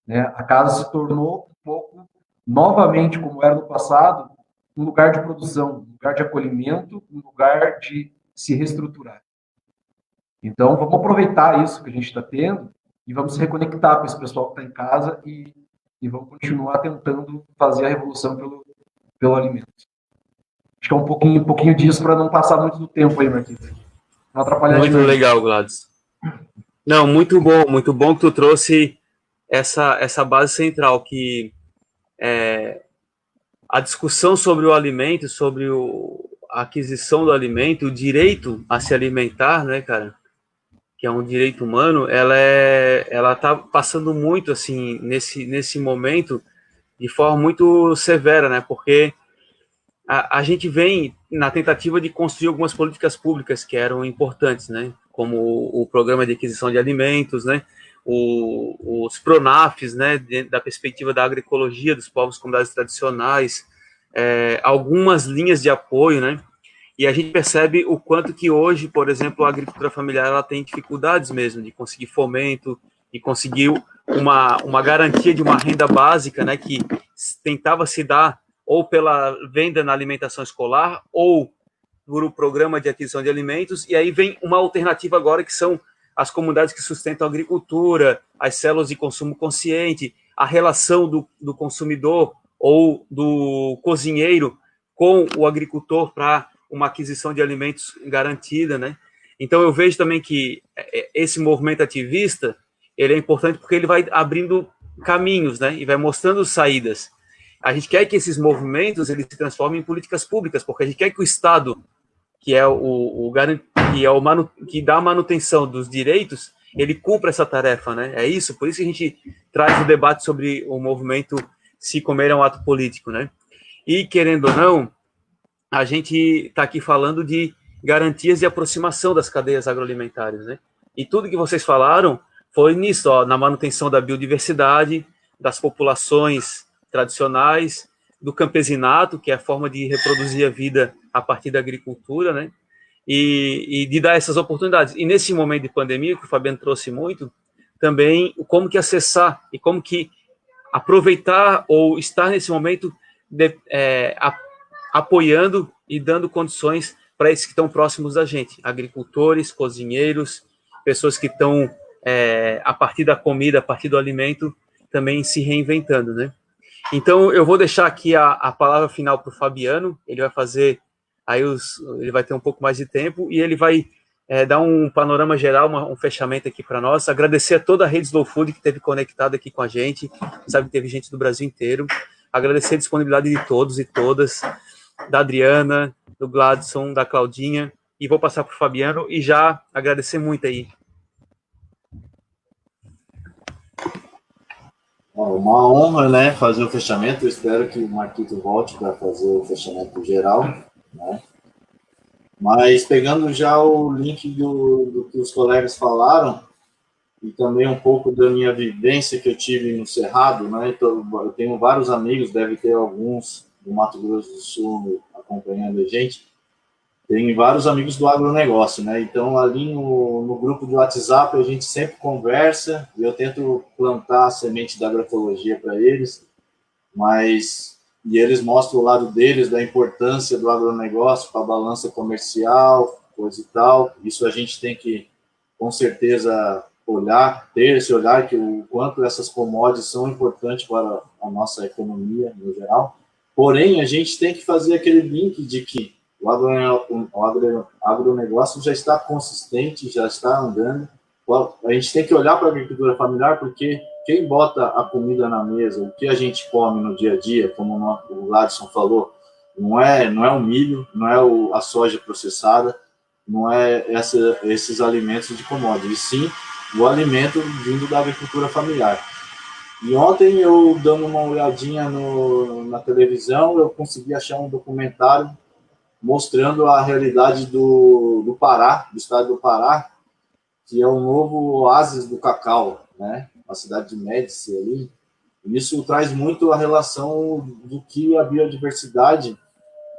C: Né? A casa se tornou um pouco, novamente, como era no passado, um lugar de produção, um lugar de acolhimento, um lugar de se reestruturar. Então, vamos aproveitar isso que a gente está tendo e vamos se reconectar com esse pessoal que está em casa e vamos continuar tentando fazer a revolução pelo alimento. Acho que é um pouquinho disso para não passar muito do tempo aí, Marquinhos. Não atrapalhar.
A: Muito legal, Gladys. Não, muito bom que tu trouxe essa base central, que a discussão sobre o alimento, sobre a aquisição do alimento, o direito a se alimentar, né, cara, que é um direito humano, ela tá passando muito, assim, nesse momento, de forma muito severa, né, porque a gente vem na tentativa de construir algumas políticas públicas que eram importantes, né, como o programa de aquisição de alimentos, né, os PRONAFs, né, da perspectiva da agroecologia dos povos comunidades tradicionais, algumas linhas de apoio, né, e a gente percebe o quanto que hoje, por exemplo, a agricultura familiar ela tem dificuldades mesmo de conseguir fomento, de conseguir uma garantia de uma renda básica, né, que tentava se dar ou pela venda na alimentação escolar ou por o programa de aquisição de alimentos, e aí vem uma alternativa agora que são as comunidades que sustentam a agricultura, as células de consumo consciente, a relação do consumidor ou do cozinheiro com o agricultor para uma aquisição de alimentos garantida, né? Então eu vejo também que esse movimento ativista, ele é importante porque ele vai abrindo caminhos, né? E vai mostrando saídas. A gente quer que esses movimentos eles se transformem em políticas públicas, porque a gente quer que o Estado, que é que dá a manutenção dos direitos, ele cumpra essa tarefa, né? É isso, por isso que a gente traz o debate sobre o movimento Se Comer é um Ato Político, né? E, querendo ou não, a gente está aqui falando de garantias de aproximação das cadeias agroalimentares, né? E tudo que vocês falaram foi nisso, ó, na manutenção da biodiversidade, das populações tradicionais, do campesinato, que é a forma de reproduzir a vida a partir da agricultura, né? E de dar essas oportunidades. E nesse momento de pandemia, que o Fabiano trouxe muito, também como que acessar e como que aproveitar ou estar nesse momento apoiando e dando condições para esses que estão próximos da gente, agricultores, cozinheiros, pessoas que estão, a partir da comida, a partir do alimento, também se reinventando, né? Então, eu vou deixar aqui a palavra final para o Fabiano, ele vai fazer, aí ele vai ter um pouco mais de tempo, e ele vai dar um panorama geral, um fechamento aqui para nós, agradecer a toda a rede Slow Food que esteve conectada aqui com a gente, sabe que teve gente do Brasil inteiro, agradecer a disponibilidade de todos e todas, da Adriana, do Gladson, da Claudinha, e vou passar para o Fabiano, e já agradecer muito aí.
E: Uma honra, né, fazer o fechamento. Eu espero que o Marquito volte para fazer o fechamento geral, né? Mas pegando já o link do que os colegas falaram e também um pouco da minha vivência que eu tive no Cerrado, né? Então, eu tenho vários amigos, deve ter alguns do Mato Grosso do Sul acompanhando a gente. Tem vários amigos do agronegócio, né? Então, ali no grupo de WhatsApp, a gente sempre conversa e eu tento plantar a semente da agroecologia para eles, e eles mostram o lado deles, da importância do agronegócio para a balança comercial, coisa e tal. Isso a gente tem que, com certeza, ter esse olhar, que o quanto essas commodities são importantes para a nossa economia, no geral. Porém, a gente tem que fazer aquele link de que o agronegócio já está consistente, já está andando. A gente tem que olhar para a agricultura familiar, porque quem bota a comida na mesa, o que a gente come no dia a dia, como o Gladson falou, não é o milho, não é a soja processada, não é esses alimentos de commodity, e sim o alimento vindo da agricultura familiar. E ontem, eu dando uma olhadinha na televisão, eu consegui achar um documentário mostrando a realidade do Pará, do estado do Pará, que é o novo oásis do cacau, né? A cidade de Médici ali. E isso traz muito a relação do que a biodiversidade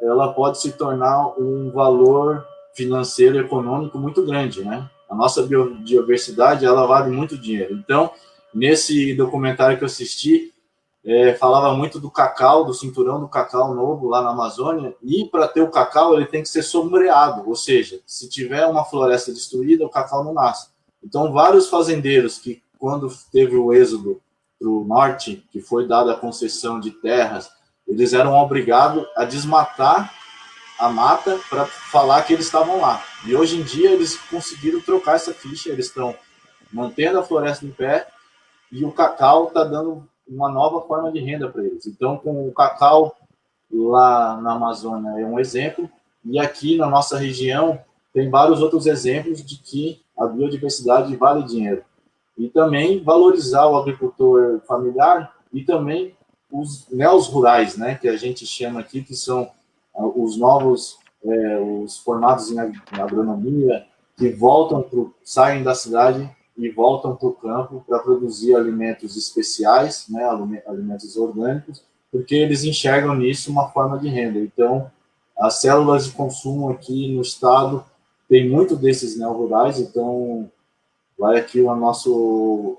E: ela pode se tornar um valor financeiro e econômico muito grande, né? A nossa biodiversidade, ela vale muito dinheiro. Então, nesse documentário que eu assisti, falava muito do cacau, do cinturão do cacau novo lá na Amazônia, e para ter o cacau ele tem que ser sombreado, ou seja, se tiver uma floresta destruída, o cacau não nasce. Então, vários fazendeiros que, quando teve o êxodo para o norte, que foi dada a concessão de terras, eles eram obrigados a desmatar a mata para falar que eles estavam lá. E hoje em dia eles conseguiram trocar essa ficha, eles estão mantendo a floresta em pé, e o cacau está dando uma nova forma de renda para eles. Então, com o cacau lá na Amazônia é um exemplo, e aqui na nossa região tem vários outros exemplos de que a biodiversidade vale dinheiro. E também valorizar o agricultor familiar e também os neos-rurais, né, que a gente chama aqui, que são os novos, os formados em agronomia, que saem da cidade e voltam para o campo para produzir alimentos especiais, né, alimentos orgânicos, porque eles enxergam nisso uma forma de renda. Então, as células de consumo aqui no estado tem muito desses neo-rurais, então vai aqui o nosso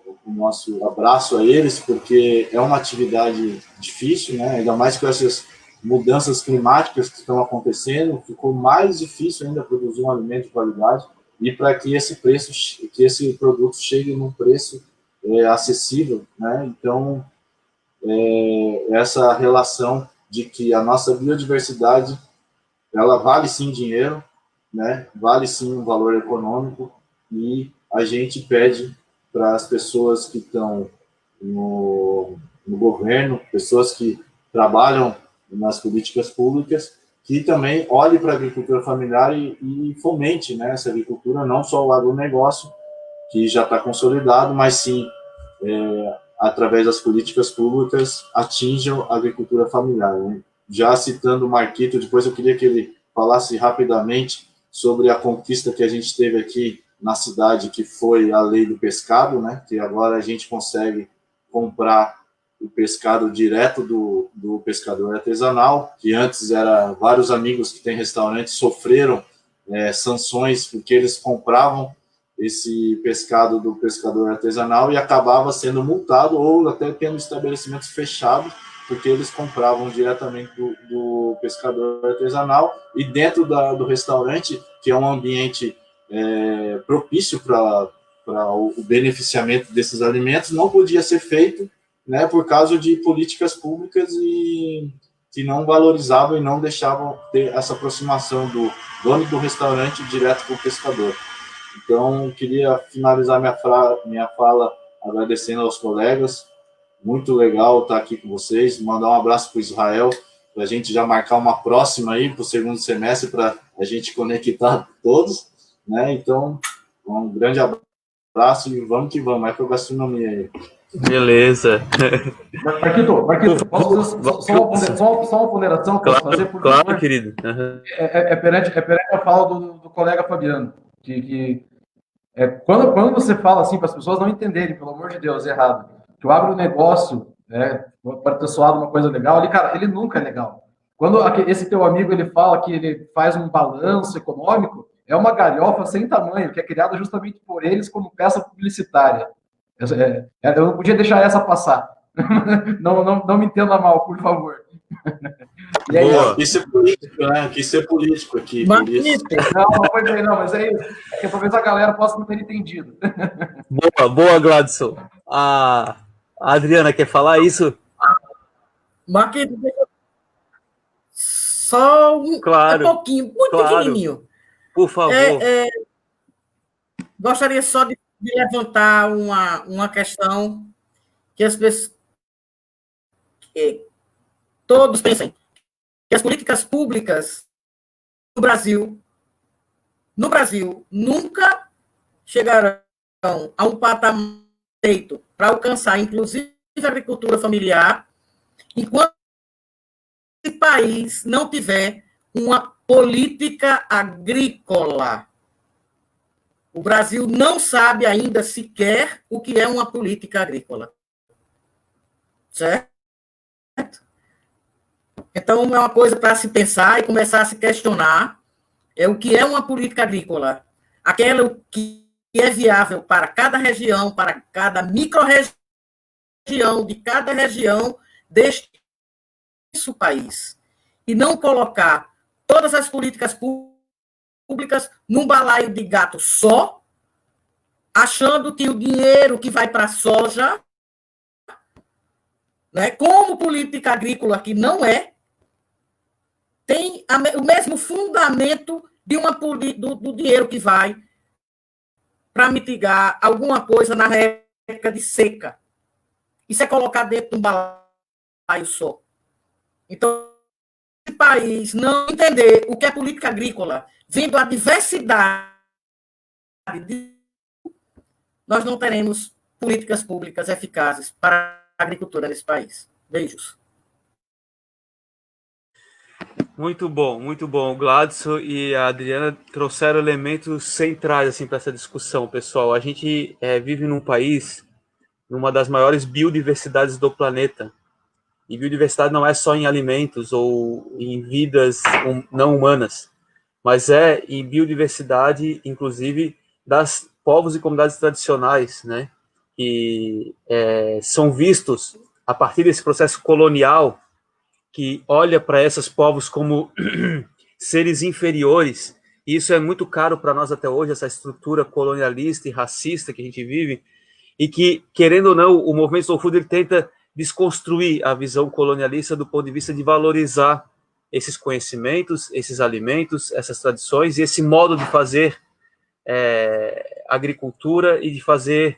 E: abraço a eles, porque é uma atividade difícil, né, ainda mais com essas mudanças climáticas que estão acontecendo, ficou mais difícil ainda produzir um alimento de qualidade, e para que esse produto chegue num preço acessível, né? Então, essa relação de que a nossa biodiversidade, ela vale sim dinheiro, né? Vale sim um valor econômico, e a gente pede para as pessoas que estão no governo, pessoas que trabalham nas políticas públicas, que também olhe para a agricultura familiar e fomente, né, essa agricultura, não só o agronegócio, que já está consolidado, mas sim, através das políticas públicas, atinjam a agricultura familiar, né? já citando o Marquito, depois eu queria que ele falasse rapidamente sobre a conquista que a gente teve aqui na cidade, que foi a lei do pescado, né? Que agora a gente consegue comprar o pescado direto do pescador artesanal, que antes era vários amigos que têm restaurantes sofreram sanções porque eles compravam esse pescado do pescador artesanal e acabava sendo multado ou até tendo estabelecimentos fechados porque eles compravam diretamente do pescador artesanal e dentro do restaurante, que é um ambiente propício para o beneficiamento desses alimentos, não podia ser feito, né, por causa de políticas públicas e que não valorizavam e não deixavam ter essa aproximação do dono do restaurante direto com o pescador. Então, queria finalizar minha fala agradecendo aos colegas. Muito legal estar aqui com vocês. Mandar um abraço para o Israel, para a gente já marcar uma próxima aí para o segundo semestre, para a gente conectar todos, né? Então, um grande abraço e vamos que vamos. Vai para a gastronomia aí.
A: Beleza.
C: Marquito, posso fazer só uma ponderação?
A: Claro,
C: fazer por
A: claro, querido. Uhum.
C: Perante a fala do colega Fabiano, quando você fala assim para as pessoas não entenderem, pelo amor de Deus, errado, que o agronegócio, né, pode ter soado uma coisa legal, cara, ele nunca é legal. Quando esse teu amigo ele fala que ele faz um balanço econômico, é uma galhofa sem tamanho, que é criada justamente por eles como peça publicitária. Eu não podia deixar essa passar. Não me entenda mal, por favor.
E: E aí, boa. Quis ser político, né? Quis ser político aqui. Por isso.
C: Não foi bem, não, mas é isso. É que talvez a galera possa não ter entendido.
A: Boa, Gladson. A Adriana quer falar isso?
B: Marquito, só
A: claro,
B: um pouquinho, muito pequenininho.
A: Por favor.
B: Gostaria só de levantar uma questão que as pessoas, que todos pensem, que as políticas públicas no Brasil nunca chegarão a um patamar feito para alcançar, inclusive, a agricultura familiar, enquanto esse país não tiver uma política agrícola. O Brasil não sabe ainda sequer o que é uma política agrícola. Certo? Então, é uma coisa para se pensar e começar a se questionar o que é uma política agrícola. Aquela que é viável para cada região, para cada micro-região, de cada região deste país. E não colocar todas as políticas públicas num balaio de gato só, achando que o dinheiro que vai para a soja, né, como política agrícola que não é, tem o mesmo fundamento do dinheiro que vai para mitigar alguma coisa na época de seca. Isso é colocar dentro de um balaio só. Então, se o país não entender o que é política agrícola, vendo a diversidade, nós não teremos políticas públicas eficazes para a agricultura nesse país. Beijos.
A: Muito bom. O Gladson e a Adriana trouxeram elementos centrais assim, para essa discussão, pessoal. A gente vive num país, numa das maiores biodiversidades do planeta. E biodiversidade não é só em alimentos ou em vidas não humanas, mas é em biodiversidade, inclusive, das povos e comunidades tradicionais, né? Que são vistos a partir desse processo colonial que olha para esses povos como seres inferiores, e isso é muito caro para nós até hoje, essa estrutura colonialista e racista que a gente vive, e que, querendo ou não, o movimento Slow Food ele tenta desconstruir a visão colonialista do ponto de vista de valorizar esses conhecimentos, esses alimentos, essas tradições, e esse modo de fazer agricultura e de fazer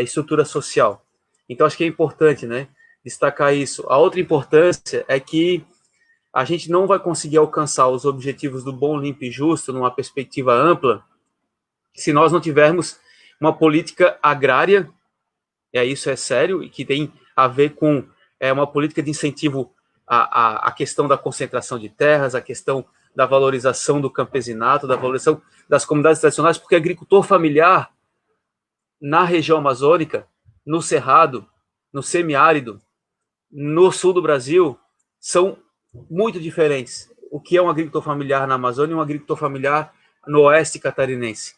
A: estrutura social. Então, acho que é importante, né, destacar isso. A outra importância é que a gente não vai conseguir alcançar os objetivos do bom, limpo e justo numa perspectiva ampla se nós não tivermos uma política agrária, isso é sério, e que tem a ver com uma política de incentivo a questão da concentração de terras, a questão da valorização do campesinato, da valorização das comunidades tradicionais, porque agricultor familiar na região amazônica, no Cerrado, no semiárido, no sul do Brasil, são muito diferentes. O que é um agricultor familiar na Amazônia e um agricultor familiar no oeste catarinense?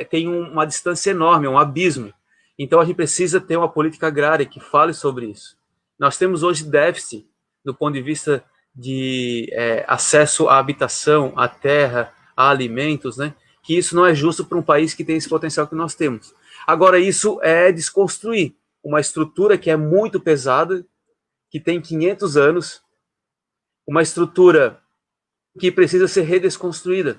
A: Tem uma distância enorme, um abismo. Então, a gente precisa ter uma política agrária que fale sobre isso. Nós temos hoje déficit do ponto de vista de acesso à habitação, à terra, a alimentos, né? Que isso não é justo para um país que tem esse potencial que nós temos. Agora, isso é desconstruir uma estrutura que é muito pesada, que tem 500 anos, uma estrutura que precisa ser redesconstruída,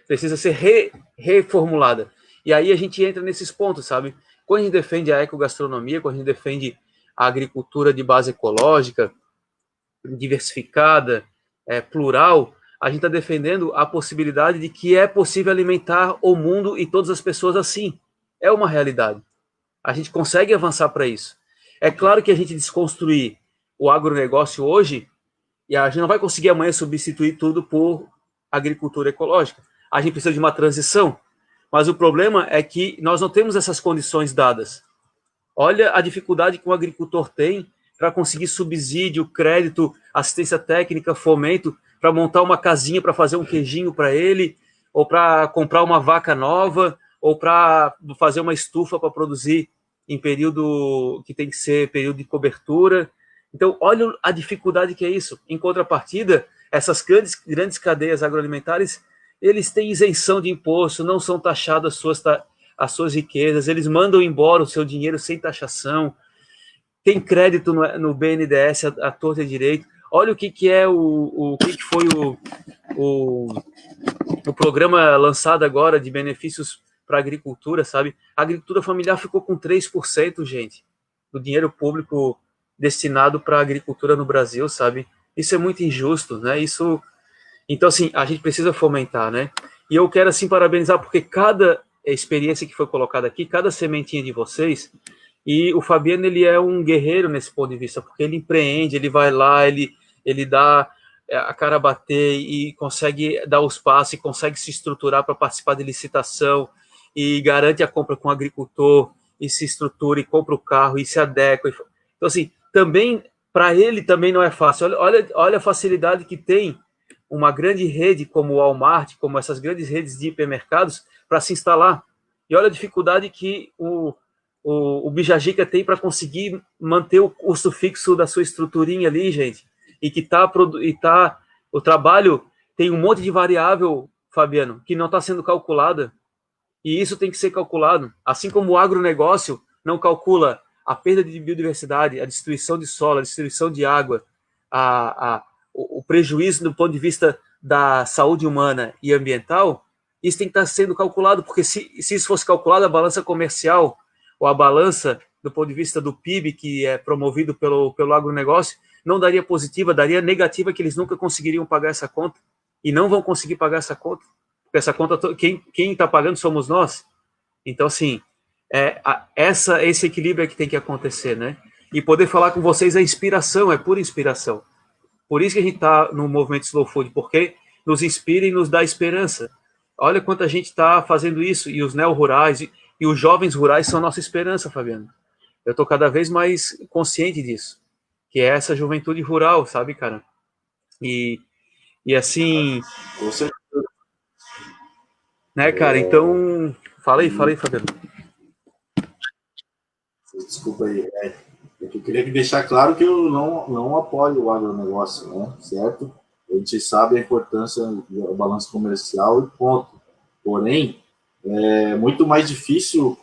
A: precisa ser reformulada. E aí a gente entra nesses pontos, sabe? Quando a gente defende a ecogastronomia, quando a gente defende a agricultura de base ecológica, diversificada, plural, a gente está defendendo a possibilidade de que é possível alimentar o mundo e todas as pessoas assim. É uma realidade. A gente consegue avançar para isso. É claro que a gente desconstruir o agronegócio hoje, e a gente não vai conseguir amanhã substituir tudo por agricultura ecológica. A gente precisa de uma transição. Mas o problema é que nós não temos essas condições dadas. Olha a dificuldade que o agricultor tem para conseguir subsídio, crédito, assistência técnica, fomento, para montar uma casinha para fazer um queijinho para ele, ou para comprar uma vaca nova, ou para fazer uma estufa para produzir em período que tem que ser período de cobertura. Então, olha a dificuldade que é isso. Em contrapartida, essas grandes cadeias agroalimentares, eles têm isenção de imposto, não são taxadas as suas riquezas, eles mandam embora o seu dinheiro sem taxação, tem crédito no BNDES à torta e direito. Olha o que foi o programa lançado agora de benefícios para a agricultura, sabe? A agricultura familiar ficou com 3%, gente, do dinheiro público destinado para a agricultura no Brasil, sabe? Isso é muito injusto, né? Então, assim, a gente precisa fomentar, né? E eu quero, assim, parabenizar, porque cada experiência que foi colocada aqui, cada sementinha de vocês, e o Fabiano, ele é um guerreiro nesse ponto de vista, porque ele empreende, ele vai lá, ele dá a cara a bater e consegue dar os passos, e consegue se estruturar para participar de licitação, e garante a compra com o agricultor, e se estrutura, e compra o carro, e se adequa. Então, assim, também, para ele também não é fácil. Olha a facilidade que tem uma grande rede como o Walmart, como essas grandes redes de hipermercados, para se instalar. E olha a dificuldade que o Bijagica tem para conseguir manter o custo fixo da sua estruturinha ali, gente. E que o trabalho tem um monte de variável, Fabiano, que não está sendo calculada. E isso tem que ser calculado. Assim como o agronegócio não calcula a perda de biodiversidade, a destruição de solo, a destruição de água, o prejuízo do ponto de vista da saúde humana e ambiental, isso tem que estar sendo calculado, porque se isso fosse calculado, a balança comercial, ou a balança do ponto de vista do PIB, que é promovido pelo agronegócio, não daria positiva, daria negativa, que eles nunca conseguiriam pagar essa conta, e não vão conseguir pagar essa conta, porque essa conta, quem está pagando somos nós. Então, assim, esse equilíbrio é que tem que acontecer, né? E poder falar com vocês é inspiração, é pura inspiração. Por isso que a gente está no movimento Slow Food, porque nos inspira e nos dá esperança. Olha quanta gente está fazendo isso, e os neo-rurais, e os jovens rurais são nossa esperança, Fabiano. Eu estou cada vez mais consciente disso, que é essa juventude rural, sabe, cara? E assim... Né, cara? Então, fala aí, Fabiano.
E: Desculpa aí. Eu queria deixar claro que eu não apoio o agronegócio, né? Certo? A gente sabe a importância do balanço comercial e ponto. Porém, é muito mais difícil.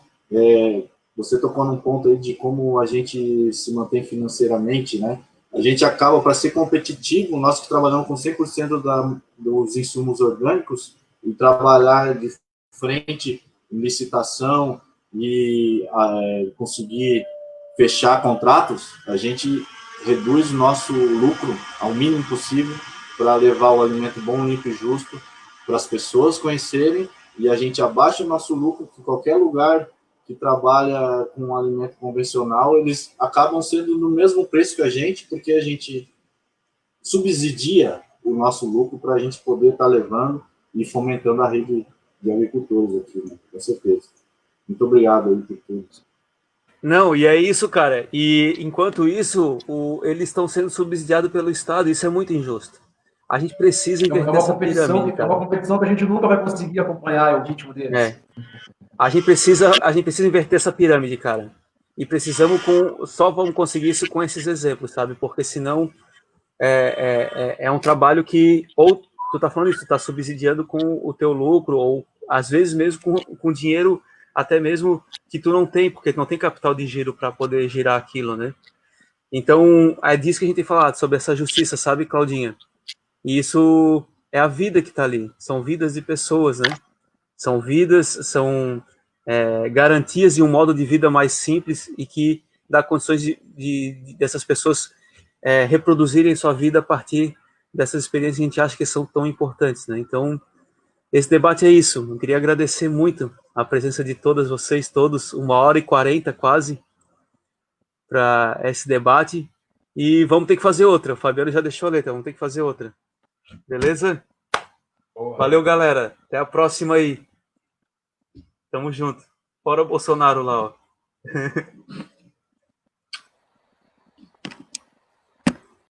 E: Você tocou num ponto aí de como a gente se mantém financeiramente, né? A gente acaba, para ser competitivo, nós que trabalhamos com 100% dos insumos orgânicos, e trabalhar de frente em licitação e conseguir fechar contratos, a gente reduz o nosso lucro ao mínimo possível para levar o alimento bom, limpo e justo para as pessoas conhecerem, e a gente abaixa o nosso lucro, que qualquer lugar que trabalha com alimento convencional, eles acabam sendo no mesmo preço que a gente, porque a gente subsidia o nosso lucro para a gente poder estar levando e fomentando a rede de agricultores aqui, né? Com certeza. Muito obrigado aí por tudo.
A: Não, e é isso, cara. E enquanto isso, eles estão sendo subsidiados pelo Estado. Isso é muito injusto. A gente precisa inverter essa pirâmide, cara.
C: É uma competição que a gente nunca vai conseguir acompanhar o ritmo deles.
A: É. A gente precisa inverter essa pirâmide, cara. E precisamos só vamos conseguir isso com esses exemplos, sabe? Porque senão é um trabalho que ou tu tá falando isso, tu tá subsidiando com o teu lucro, ou às vezes mesmo com dinheiro até mesmo que tu não tem, porque tu não tem capital de giro para poder girar aquilo, né? Então, é disso que a gente tem falado, sobre essa justiça, sabe, Claudinha? E isso é a vida que tá ali, são vidas de pessoas, né? São vidas, são garantias de um modo de vida mais simples e que dá condições dessas pessoas reproduzirem sua vida a partir dessas experiências que a gente acha que são tão importantes, né? Então, esse debate é isso. Eu queria agradecer muito a presença de todas vocês, todos, 1h40 quase, para esse debate. E vamos ter que fazer outra. O Fabiano já deixou a letra, vamos ter que fazer outra. Beleza? Boa. Valeu, galera. Até a próxima aí. Tamo junto. Fora o Bolsonaro lá, ó.